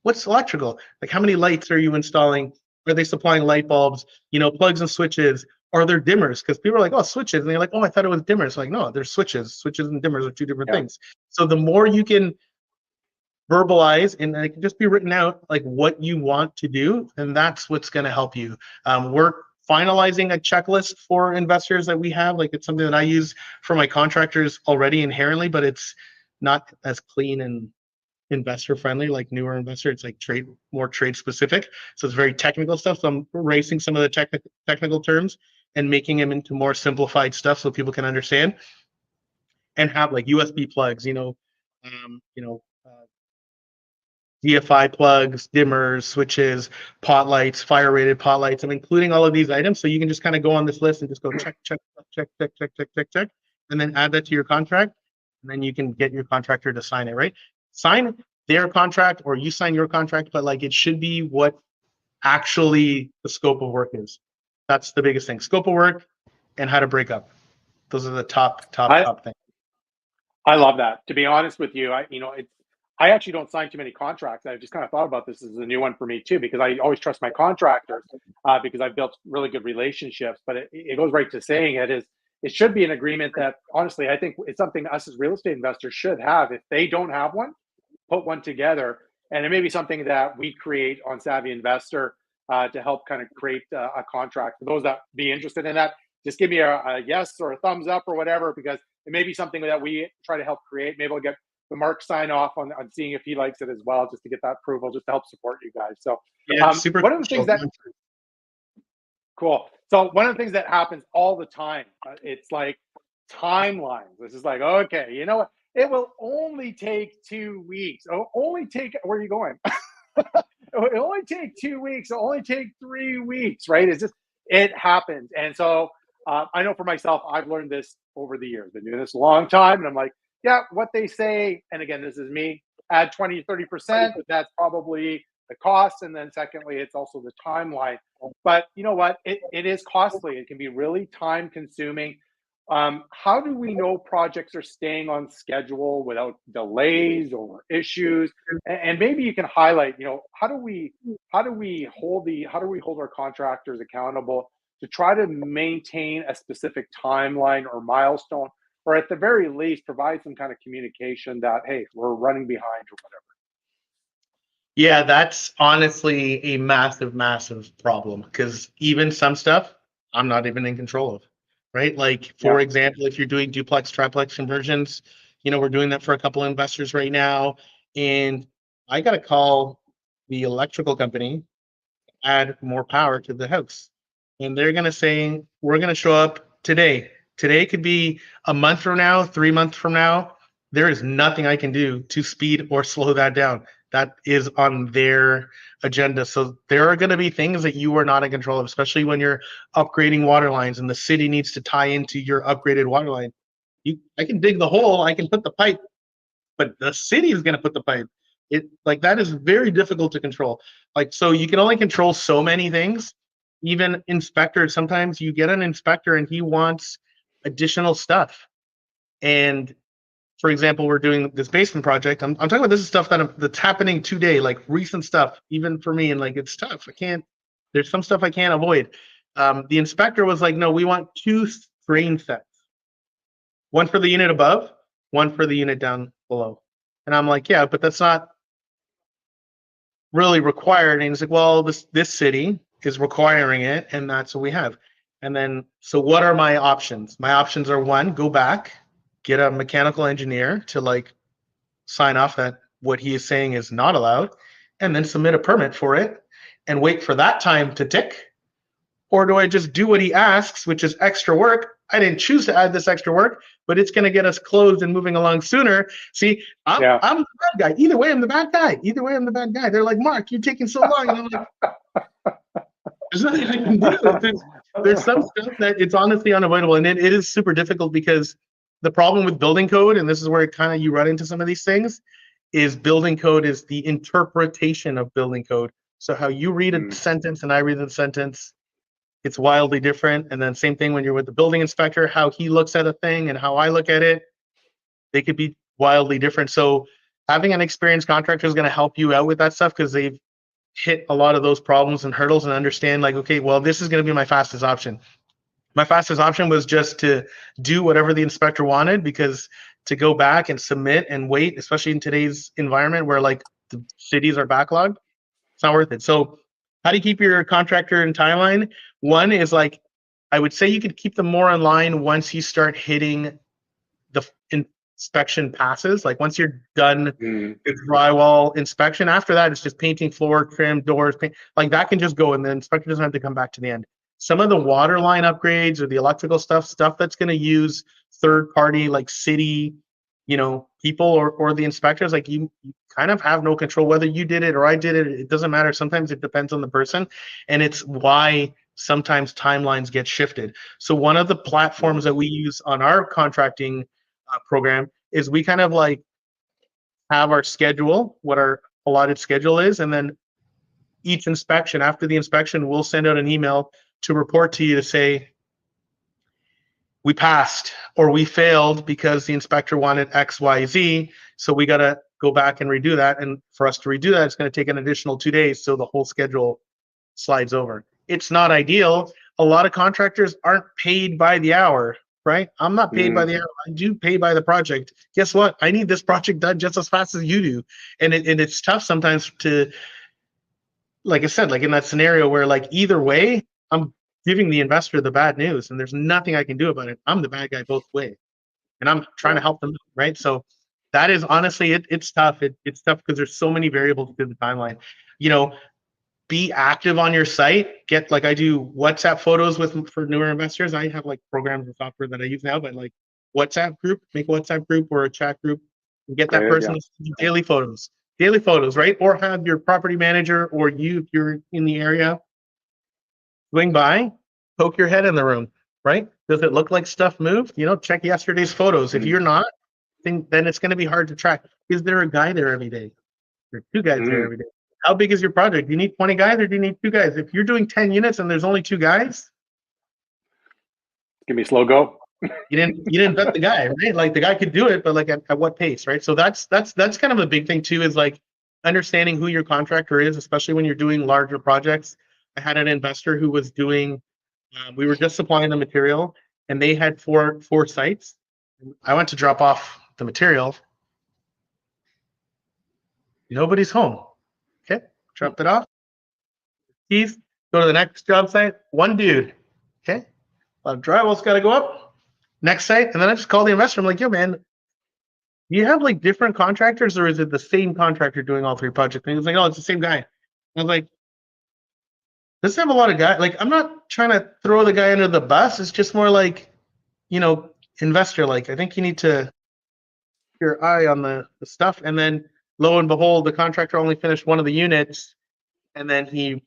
What's electrical? Like, how many lights are you installing? Are they supplying light bulbs? Plugs and switches. Are there dimmers? Because people are like, oh, switches. And they're like, oh, I thought it was dimmers. Like, no, there's switches. Switches and dimmers are two different things. So the more you can verbalize and it can just be written out like what you want to do, and that's what's going to help you. We're finalizing a checklist for investors that we have. Like it's something that I use for my contractors already inherently, but it's not as clean and investor friendly like newer investor. It's like more trade specific. So it's very technical stuff. So I'm erasing some of the technical terms and making them into more simplified stuff so people can understand, and have like USB plugs, DFI plugs, dimmers, switches, pot lights, fire rated pot lights. I'm including all of these items so you can just kind of go on this list and just go check, and then add that to your contract. And then you can get your contractor to sign it, right? Sign their contract or you sign your contract, but like it should be what actually the scope of work is. That's the biggest thing. Scope of work and how to break up. Those are the top things.
I love that. To be honest with you, I actually don't sign too many contracts. I've just kind of thought about this as a new one for me too, because I always trust my contractors because I've built really good relationships. But it goes right to saying it should be an agreement that honestly, I think it's something us as real estate investors should have. If they don't have one, put one together. And it may be something that we create on Savvy Investor to help kind of create a contract. For those that be interested in that, just give me a yes or a thumbs up or whatever, because it may be something that we try to help create. Maybe I'll get the Mark sign off on seeing if he likes it as well, just to get that approval, just to help support you guys. So
super
one of the things that cool. So one of the things that happens all the time, it's like timelines. This is like, okay, you know what? It will only take 2 weeks. It'll only take, where are you going? It'll only take 2 weeks. It'll only take 3 weeks, right? It happens. And so I know for myself, I've learned this over the years. Been doing this a long time. And I'm like, yeah, what they say, and again, this is me, add 20 to 30%. That's probably the cost. And then secondly, it's also the timeline. But you know what? It is costly. It can be really time consuming. How do we know projects are staying on schedule without delays or issues? And maybe you can highlight, how do we hold our contractors accountable to try to maintain a specific timeline or milestone, or at the very least provide some kind of communication that, hey, we're running behind or whatever.
Yeah, that's honestly a massive, massive problem, because even some stuff I'm not even in control of, right? Like, for example, if you're doing duplex, triplex conversions, we're doing that for a couple of investors right now. And I got to call the electrical company, add more power to the house. And they're going to say, we're going to show up today. Today could be a month from now, 3 months from now. There is nothing I can do to speed or slow that down. That is on their agenda. So there are going to be things that you are not in control of, especially when you're upgrading water lines and the city needs to tie into your upgraded water line. I can dig the hole, I can put the pipe, but the city is going to put the pipe. That is very difficult to control. So you can only control so many things. Even inspectors, sometimes you get an inspector and he wants additional stuff. And for example, we're doing this basement project. I'm talking about this is stuff that's happening today, like recent stuff, even for me. And it's tough. There's some stuff I can't avoid. The inspector was like, no, we want 2 strain sets. One for the unit above, one for the unit down below. And I'm like, yeah, but that's not really required. And he's like, well, this city is requiring it, and that's what we have. And then, so what are my options? My options are, one, go back, get a mechanical engineer to like sign off that what he is saying is not allowed, and then submit a permit for it and wait for that time to tick. Or do I just do what he asks, which is extra work? I didn't choose to add this extra work, but it's going to get us closed and moving along sooner. See, I'm the bad guy. Either way, I'm the bad guy. Either way, I'm the bad guy. They're like, Mark, you're taking so long. And I'm like, there's nothing I can do. There's some stuff that it's honestly unavoidable. And it is super difficult because the problem with building code, and this is where kind of you run into some of these things, is building code is the interpretation of building code. So how you read a sentence and I read the sentence, it's wildly different. And then same thing when you're with the building inspector, how he looks at a thing and how I look at it, they could be wildly different. So having an experienced contractor is going to help you out with that stuff because they've hit a lot of those problems and hurdles and understand like, okay, well, this is going to be my fastest option. My fastest option was just to do whatever the inspector wanted, because to go back and submit and wait, especially in today's environment where like the cities are backlogged, it's not worth it. So how do you keep your contractor in timeline? One is like, I would say you could keep them more in line once you start hitting the inspection passes. Like once you're done the drywall inspection, after that, it's just painting floor, trim, doors, paint. Like that can just go and the inspector doesn't have to come back to the end. Some of the water line upgrades or the electrical stuff that's going to use third party, like city, people or the inspectors, like you kind of have no control whether you did it or I did it. It doesn't matter. Sometimes it depends on the person. And it's why sometimes timelines get shifted. So one of the platforms that we use on our contracting program is we kind of like have our schedule, what our allotted schedule is. And then each inspection, after the inspection, we'll send out an email to report to you to say, we passed or we failed because the inspector wanted X, Y, Z. So we got to go back and redo that. And for us to redo that, it's going to take an additional 2 days. So the whole schedule slides over. It's not ideal. A lot of contractors aren't paid by the hour, right? I'm not paid by the hour. I do pay by the project. Guess what? I need this project done just as fast as you do. And it's tough sometimes to, like I said, like in that scenario where like either way, I'm giving the investor the bad news and there's nothing I can do about it. I'm the bad guy both ways. And I'm trying to help them, right? So that is honestly, it's tough. It's tough because there's so many variables to the timeline. Be active on your site. Get like I do WhatsApp photos for newer investors. I have like programs and software that I use now, but like WhatsApp group, make a WhatsApp group or a chat group and get that person to do daily photos, right? Or have your property manager or you, if you're in the area, swing by, poke your head in the room, right? Does it look like stuff moved? Check yesterday's photos. If you're not, then it's going to be hard to track. Is there a guy there every day? There are 2 guys there every day. How big is your project? Do you need 20 guys or do you need 2 guys? If you're doing 10 units and there's only 2 guys,
give me a slow go.
You didn't vet the guy, right? Like the guy could do it, but like at what pace, right? So that's kind of a big thing too, is like understanding who your contractor is, especially when you're doing larger projects. I had an investor who was doing, we were just supplying the material and they had four sites. I went to drop off the material. Nobody's home. Okay, dropped it off. Keys, go to the next job site. 1 dude. Okay, drywall's got to go up. Next site, and then I just called the investor. I'm like, yo, man, do you have like different contractors or is it the same contractor doing all 3 projects? And he was like, oh, it's the same guy. I was like, doesn't have a lot of guys. Like, I'm not trying to throw the guy under the bus. It's just more like, investor. Like, I think you need to keep your eye on the stuff. And then lo and behold, the contractor only finished 1 of the units, and then he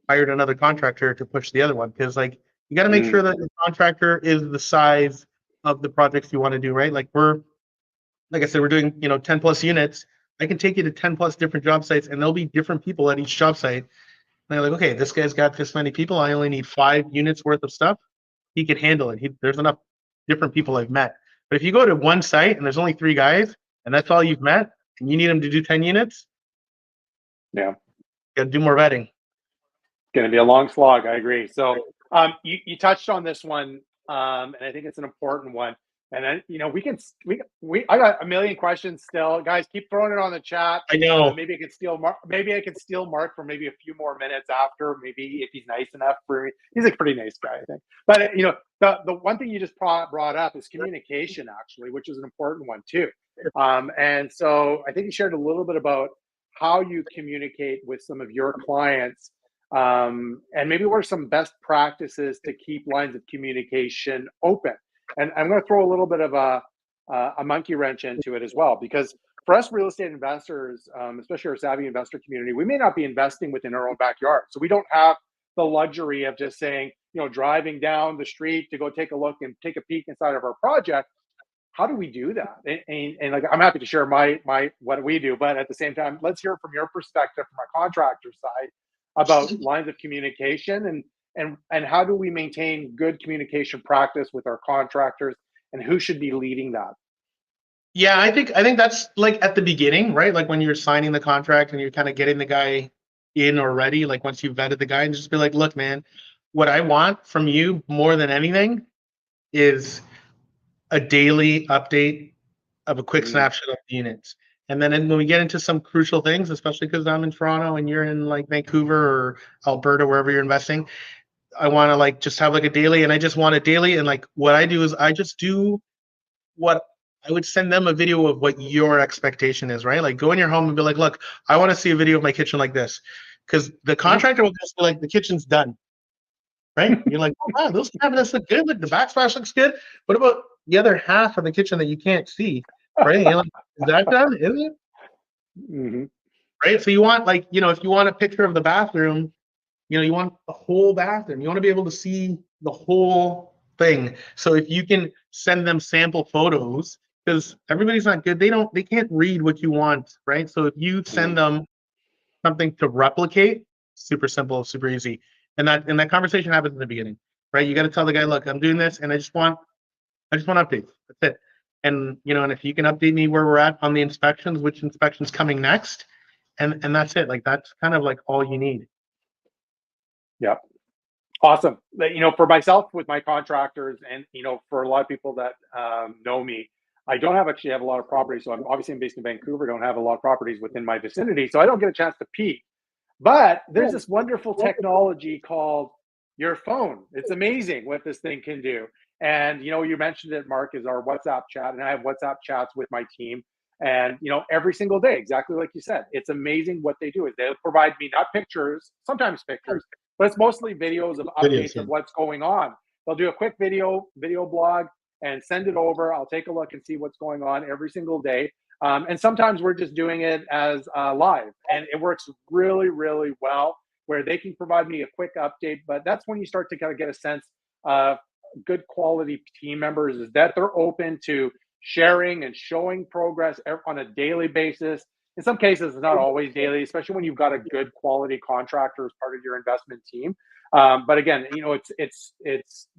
hired another contractor to push the other one. Because like, you got to make sure that the contractor is the size of the projects you want to do, right? Like like I said, we're doing, 10 plus units. I can take you to 10 plus different job sites and there'll be different people at each job site. And they're like, okay, this guy's got this many people. I only need 5 units worth of stuff. He can handle it. There's enough different people I've met. But if you go to one site and there's only 3 guys and that's all you've met and you need them to do 10 units,
you
got to do more vetting.
Going to be a long slog. I agree. So You touched on this one, and I think it's an important one. And then, I got a million questions still, guys. Keep throwing it on the chat.
I know.
Maybe I could steal Mark. Maybe I could steal Mark for maybe a few more minutes after. Maybe if he's nice enough for me. He's a pretty nice guy, I think. But the one thing you just brought up is communication, actually, which is an important one too. And so I think you shared a little bit about how you communicate with some of your clients, and maybe what are some best practices to keep lines of communication open. And I'm going to throw a little bit of a monkey wrench into it as well, because for us real estate investors, especially our savvy investor community, we may not be investing within our own backyard. So we don't have the luxury of just saying, driving down the street to go take a look and take a peek inside of our project. How do we do that? And like, I'm happy to share my what we do, but at the same time, let's hear from your perspective, from our contractor side, about lines of communication and how do we maintain good communication practice with our contractors, and who should be leading that?
Yeah, I think that's like at the beginning, right? Like when you're signing the contract and you're kind of getting the guy in already, like once you've vetted the guy, and just be like, look, man, what I want from you more than anything is a daily update of a quick snapshot of the units. And then when we get into some crucial things, especially because I'm in Toronto and you're in like Vancouver or Alberta, wherever you're investing, I want to like just have like a daily, and I just want it daily. And like what I do is I just do what I would send them a video of what your expectation is, right? Like go in your home and be like, look, I want to see a video of my kitchen like this. Because the contractor will just be like, the kitchen's done. Right? You're like, oh wow, those cabinets look good. Like the backsplash looks good. What about the other half of the kitchen that you can't see? Right? You're like, is that done? Is it?
Mm-hmm.
Right? So you want like, if you want a picture of the bathroom, you want the whole bathroom. You want to be able to see the whole thing. So if you can send them sample photos, because everybody's not good. They can't read what you want, right? So if you send them something to replicate, super simple, super easy. And that conversation happens in the beginning, right? You got to tell the guy, look, I'm doing this and I just want updates. That's it. And and if you can update me where we're at on the inspections, which inspection's coming next, and that's it. Like that's kind of like all you need.
Yeah. Awesome. For myself with my contractors, and for a lot of people that know me, I don't actually have a lot of properties. So I'm based in Vancouver, don't have a lot of properties within my vicinity. So I don't get a chance to peek. But there's this wonderful technology called your phone. It's amazing what this thing can do. And you mentioned it, Mark, is our WhatsApp chat, and I have WhatsApp chats with my team. And every single day, exactly like you said, it's amazing what they do. Is they'll provide me not pictures, sometimes pictures, but it's mostly videos of updates of what's going on. They'll do a quick video blog and send it over. I'll take a look and see what's going on every single day. And sometimes we're just doing it as live, and it works really, really well, where they can provide me a quick update. But that's when you start to kind of get a sense of good quality team members, is that they're open to sharing and showing progress on a daily basis. In some cases, it's not always daily, especially when you've got a good quality contractor as part of your investment team. But again, it's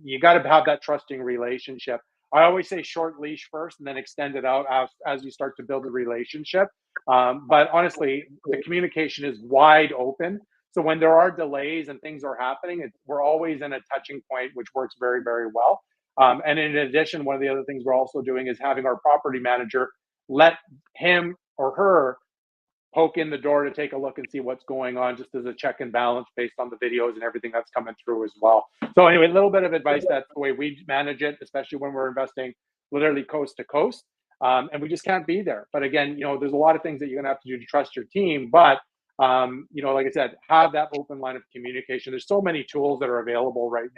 you got to have that trusting relationship. I always say short leash first, and then extend it out as you start to build a relationship. But honestly, the communication is wide open. So when there are delays and things are happening, we're always in a touching point, which works very, very well. And in addition, one of the other things we're also doing is having our property manager let him or her poke in the door to take a look and see what's going on, just as a check and balance based on the videos and everything that's coming through as well. So anyway, a little bit of advice. That's the way we manage it, especially when we're investing literally coast to coast. And we just can't be there. But again, there's a lot of things that you're gonna have to do to trust your team. But like I said, have that open line of communication. There's so many tools that are available right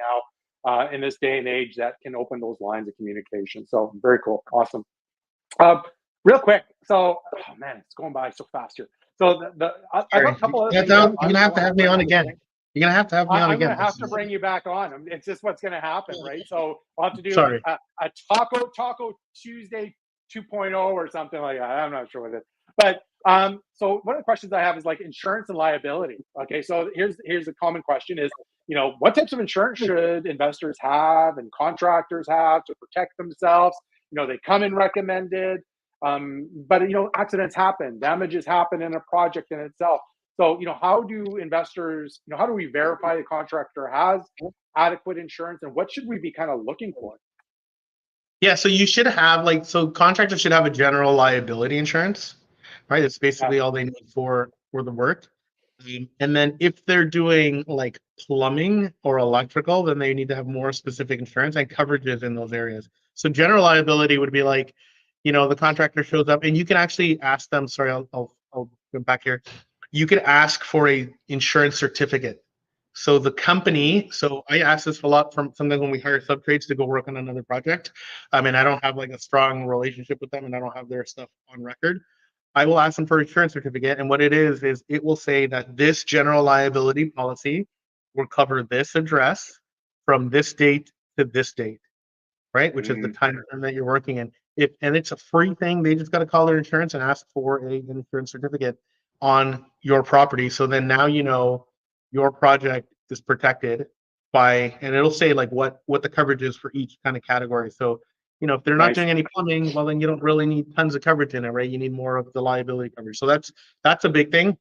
now in this day and age that can open those lines of communication. So very cool. Awesome. Real quick. So, oh man, it's going by so fast here. So I got a couple of things.
You're gonna have to have me on again. You're gonna have to have me on again.
I'm gonna have to bring you back on. It's just what's gonna happen, right? So I'll have to do a Taco Tuesday 2.0 or something like that. I'm not sure what it is. But so one of the questions I have is like insurance and liability. Okay, so here's a common question is, what types of insurance should investors have and contractors have to protect themselves? They come in recommended, but accidents happen, damages happen in a project in itself. So, how do investors, how do we verify the contractor has adequate insurance, and what should we be kind of looking for?
Yeah, so you should have so contractors should have a general liability insurance, right? It's
Yeah.
basically all they need for the work. And then if they're doing like plumbing or electrical, then they need to have more specific insurance and coverages in those areas. So general liability would be like, the contractor shows up and you can actually ask them, sorry, I'll go back here. You could ask for a insurance certificate. So the company, so I ask this a lot from sometimes when we hire subtrades to go work on another project. I mean, I don't have like a strong relationship with them and I don't have their stuff on record. I will ask them for an insurance certificate. And what it is it will say that this general liability policy will cover this address from this date to this date, right? Which is the time frame that you're working in. And it's a free thing. They just got to call their insurance and ask for an insurance certificate on your property. So then now your project is protected by, and it'll say like what the coverage is for each kind of category. So if they're not
Nice.
doing any plumbing, well, then you don't really need tons of coverage in it, right? You need more of the liability coverage. So that's a big thing.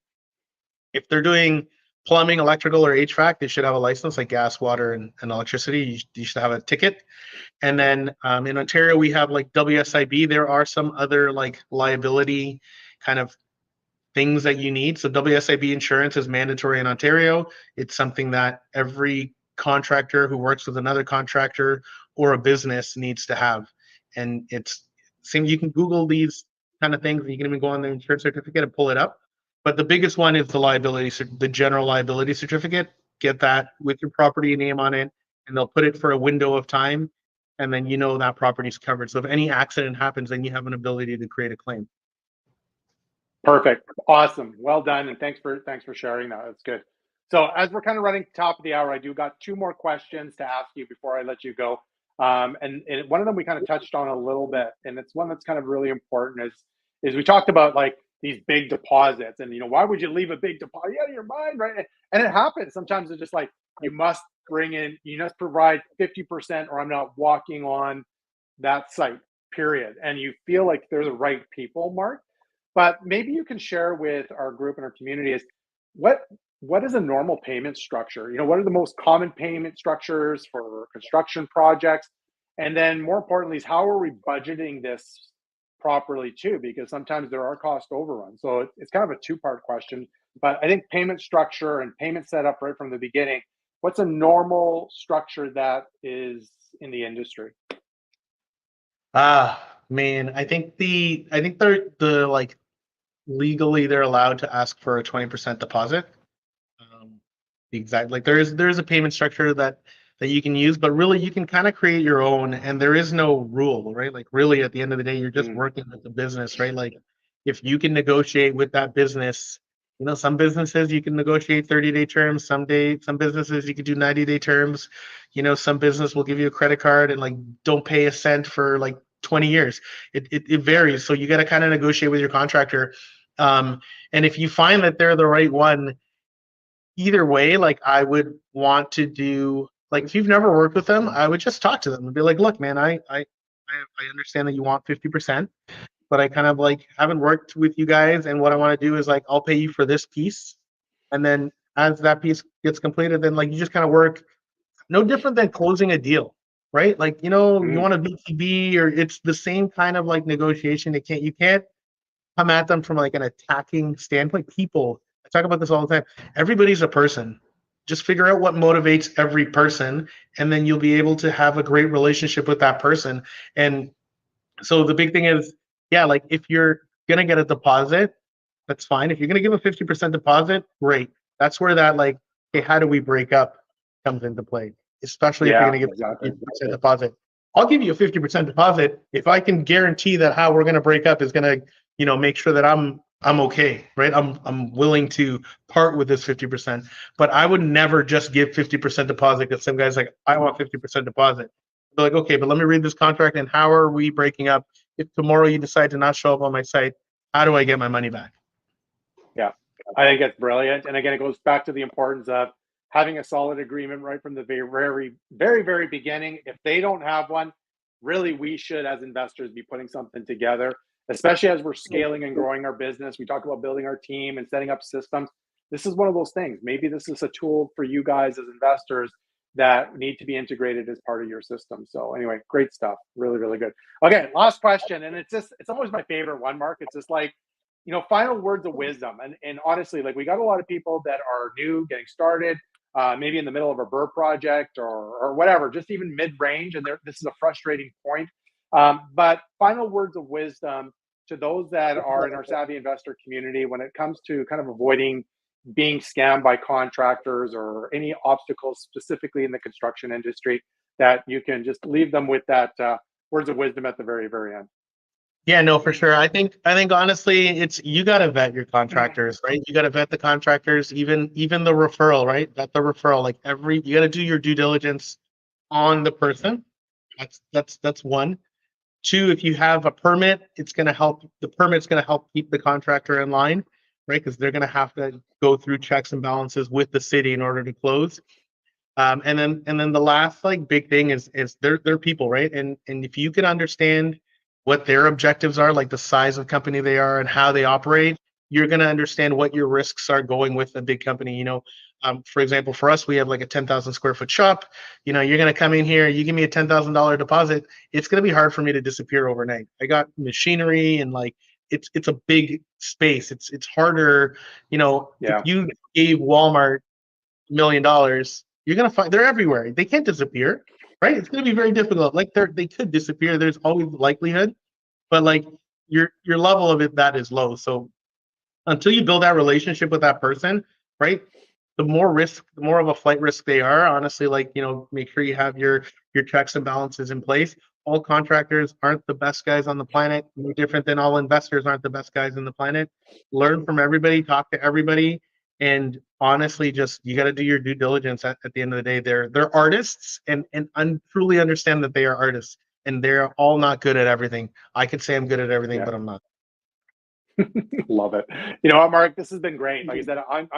If they're doing plumbing, electrical, or HVAC, they should have a license like gas, water, and electricity. You should have a ticket. And then in Ontario, we have like WSIB. There are some other like liability kind of things that you need. So WSIB insurance is mandatory in Ontario. It's something that every contractor who works with another contractor or a business needs to have. And it's same. You can Google these kind of things. You can even go on the insurance certificate and pull it up. But the biggest one is the general liability certificate. Get that with your property name on it, and they'll put it for a window of time, and then that property's covered. So if any accident happens, then you have an ability to create a claim.
Perfect. Awesome. Well done. And thanks for sharing that. That's good. So as we're kind of running top of the hour, I do got two more questions to ask you before I let you go. And one of them we kind of touched on a little bit, and it's one that's kind of really important is we talked about like these big deposits, and why would you leave a big deposit out of your mind, right? And it happens. Sometimes it's just like you must provide 50% or I'm not walking on that site, period. And you feel like they're the right people, Mark. But maybe you can share with our group and our community is what is a normal payment structure? What are the most common payment structures for construction projects? And then more importantly is how are we budgeting this properly too? Because sometimes there are cost overruns. So it's kind of a two-part question. But I think payment structure and payment setup right from the beginning, what's a normal structure that is in the industry?
Man, I think they're like legally they're allowed to ask for a 20% deposit. Exactly. Like there's a payment structure that you can use, but really you can kind of create your own, and there is no rule, right? Like really at the end of the day, you're just working with the business, right? Like if you can negotiate with that business, some businesses you can negotiate 30-day terms, some businesses you can do 90-day terms. Some business will give you a credit card and like don't pay a cent for like 20 years. It varies. So you got to kind of negotiate with your contractor. And if you find that they're the right one, either way, like I would want to do, like if you've never worked with them, I would just talk to them and be like, look, man, I understand that you want 50%, but I kind of like haven't worked with you guys, and what I want to do is like I'll pay you for this piece, and then as that piece gets completed, then like you just kind of work no different than closing a deal, right? Like you want a BTB, or it's the same kind of like negotiation. You can't come at them from like an attacking standpoint. People, I talk about this all the time. Everybody's a person. Just figure out what motivates every person, and then you'll be able to have a great relationship with that person. And so the big thing is, yeah, like if you're gonna get a deposit, that's fine. If you're gonna give a 50% deposit, great. That's where that like, okay, how do we break up comes into play, especially if you're gonna give a 50% deposit. I'll give you a 50% deposit if I can guarantee that how we're gonna break up is gonna, make sure that I'm okay, right? I'm willing to part with this 50%, but I would never just give 50% deposit because some guys like, I want 50% deposit. They're like, okay, but let me read this contract and how are we breaking up? If tomorrow you decide to not show up on my site, how do I get my money back?
Yeah, I think it's brilliant. And again, it goes back to the importance of having a solid agreement right from the very beginning. If they don't have one, really, we should, as investors, be putting something together, especially as we're scaling and growing our business. We talk about building our team and setting up systems. this is one of those things. Maybe this is a tool for you guys as investors that need to be integrated as part of your system. So anyway, great stuff. Really, really good. Okay, last question. And it's always my favorite one, Mark. It's just like, final words of wisdom. And honestly, like we got a lot of people that are new, getting started, maybe in the middle of a burr project or whatever, just even mid-range. And this is a frustrating point. But final words of wisdom to those that are in our savvy investor community when it comes to kind of avoiding being scammed by contractors or any obstacles specifically in the construction industry, that you can just leave them with that words of wisdom at the very, very end.
Yeah, no, for sure. I think honestly, it's you got to vet your contractors, right? You got to vet the contractors, even the referral, right? Vet the referral. Like you got to do your due diligence on the person. That's one. Two, if you have a permit, it's going to help. The permit's going to help keep the contractor in line, right? Because they're going to have to go through checks and balances with the city in order to close. And then the last like big thing is they're people, right? And if you can understand what their objectives are, like the size of company they are and how they operate, you're going to understand what your risks are going with a big company. For example, for us, we have like a 10,000 square foot shop. You're going to come in here, you give me a $10,000 deposit. It's going to be hard for me to disappear overnight. I got machinery and like it's a big space. It's harder. If you gave Walmart $1 million, you're going to find they're everywhere. They can't disappear, right? It's going to be very difficult. Like they could disappear. There's always likelihood, but like your level of that is low. So until you build that relationship with that person, right? The more of a flight risk they are, honestly, like, make sure you have your checks and balances in place. All contractors aren't the best guys on the planet. No different than all investors aren't the best guys on the planet. Learn from everybody, talk to everybody. And honestly, just, you got to do your due diligence at the end of the day. They're artists and truly understand that they are artists, and they're all not good at everything. I could say I'm good at everything, but I'm not.
Love it. You know what, Mark? This has been great. Like I said,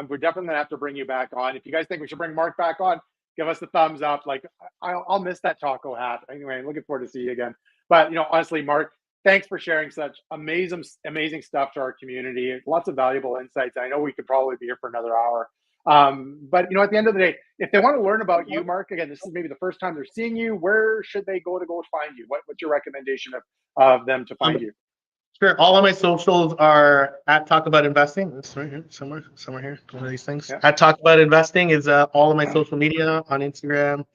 we're definitely gonna have to bring you back on. If you guys think we should bring Mark back on, give us the thumbs up. Like I'll miss that taco hat. Anyway, looking forward to see you again. But honestly, Mark, thanks for sharing such amazing stuff to our community. Lots of valuable insights. I know we could probably be here for another hour. But at the end of the day, if they want to learn about you, Mark, again, this is maybe the first time they're seeing you. Where should they go to find you? What's your recommendation of them to find you?
Sure. All of my socials are at Talk About Investing. It's right here, somewhere here. One of these things. Yeah. At Talk About Investing is all of my social media on Instagram,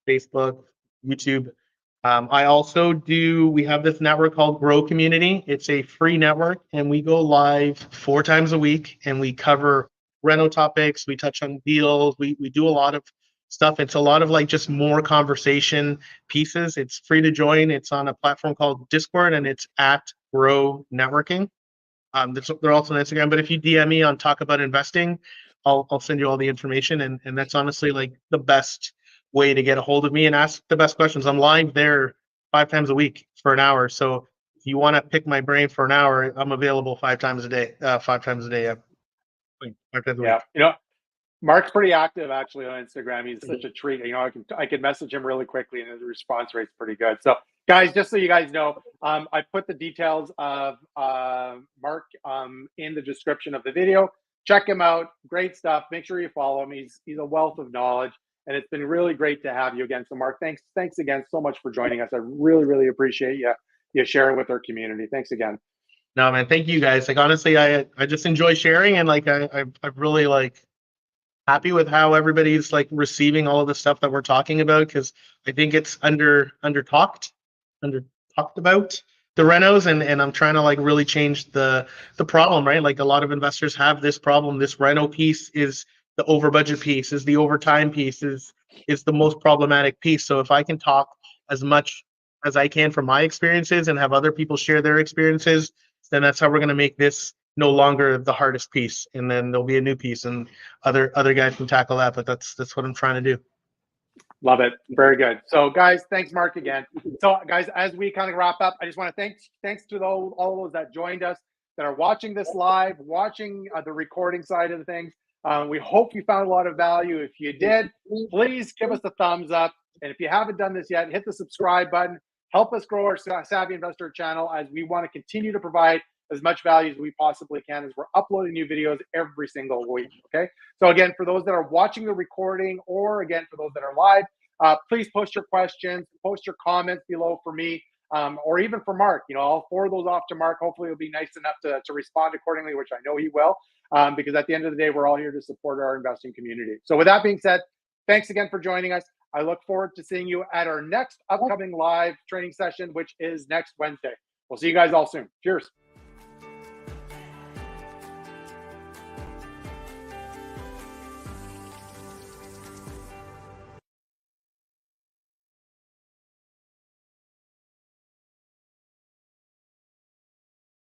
Facebook, YouTube. We have this network called Grow Community. It's a free network, and we go live 4 times a week, and we cover reno topics. We touch on deals. We do a lot of stuff. It's a lot of like just more conversation pieces. It's free to join. It's on a platform called Discord, and it's at Grow Networking. They're also on Instagram, but if you DM me on Talk About Investing, I'll send you all the information, and that's honestly like the best way to get a hold of me and ask the best questions. I'm live there 5 times a week for an hour. So if you want to pick my brain for an hour, I'm available 5 times a day. 5 times a day. 5 times a week.
Yeah. Mark's pretty active actually on Instagram. He's such a treat. I could message him really quickly, and his response rate's pretty good. So, guys, just so you guys know, I put the details of Mark in the description of the video. Check him out. Great stuff. Make sure you follow him. He's a wealth of knowledge, and it's been really great to have you again. So, Mark, thanks again so much for joining us. I really, really appreciate you sharing with our community. Thanks again.
No, man, thank you guys. Like honestly, I just enjoy sharing, and like I've really like happy with how everybody's like receiving all of the stuff that we're talking about, because I think it's under talked about the renos, and I'm trying to like really change the problem, right? Like a lot of investors have this problem. This reno piece is the over budget piece, is the overtime piece, is the most problematic piece. So if I can talk as much as I can from my experiences and have other people share their experiences, then that's how we're going to make this no longer the hardest piece, and then there'll be a new piece, and other guys can tackle that. But that's what I'm trying to do.
Love it. Very good. So, guys, thanks, Mark, again. So, guys, as we kind of wrap up, I just want to thanks to all those that joined us, that are watching this live, watching the recording side of the things. We hope you found a lot of value. If you did, please give us a thumbs up. And if you haven't done this yet, hit the subscribe button. Help us grow our Savvy Investor channel, as we want to continue to provide as much value as we possibly can as we're uploading new videos every single week. Okay. So again, for those that are watching the recording, or again, for those that are live, please post your questions, post your comments below for me, or even for Mark. I'll forward those off to Mark. Hopefully he'll be nice enough to respond accordingly, which I know he will, because at the end of the day, we're all here to support our investing community. So with that being said, thanks again for joining us. I look forward to seeing you at our next upcoming live training session, which is next Wednesday. We'll see you guys all soon. Cheers.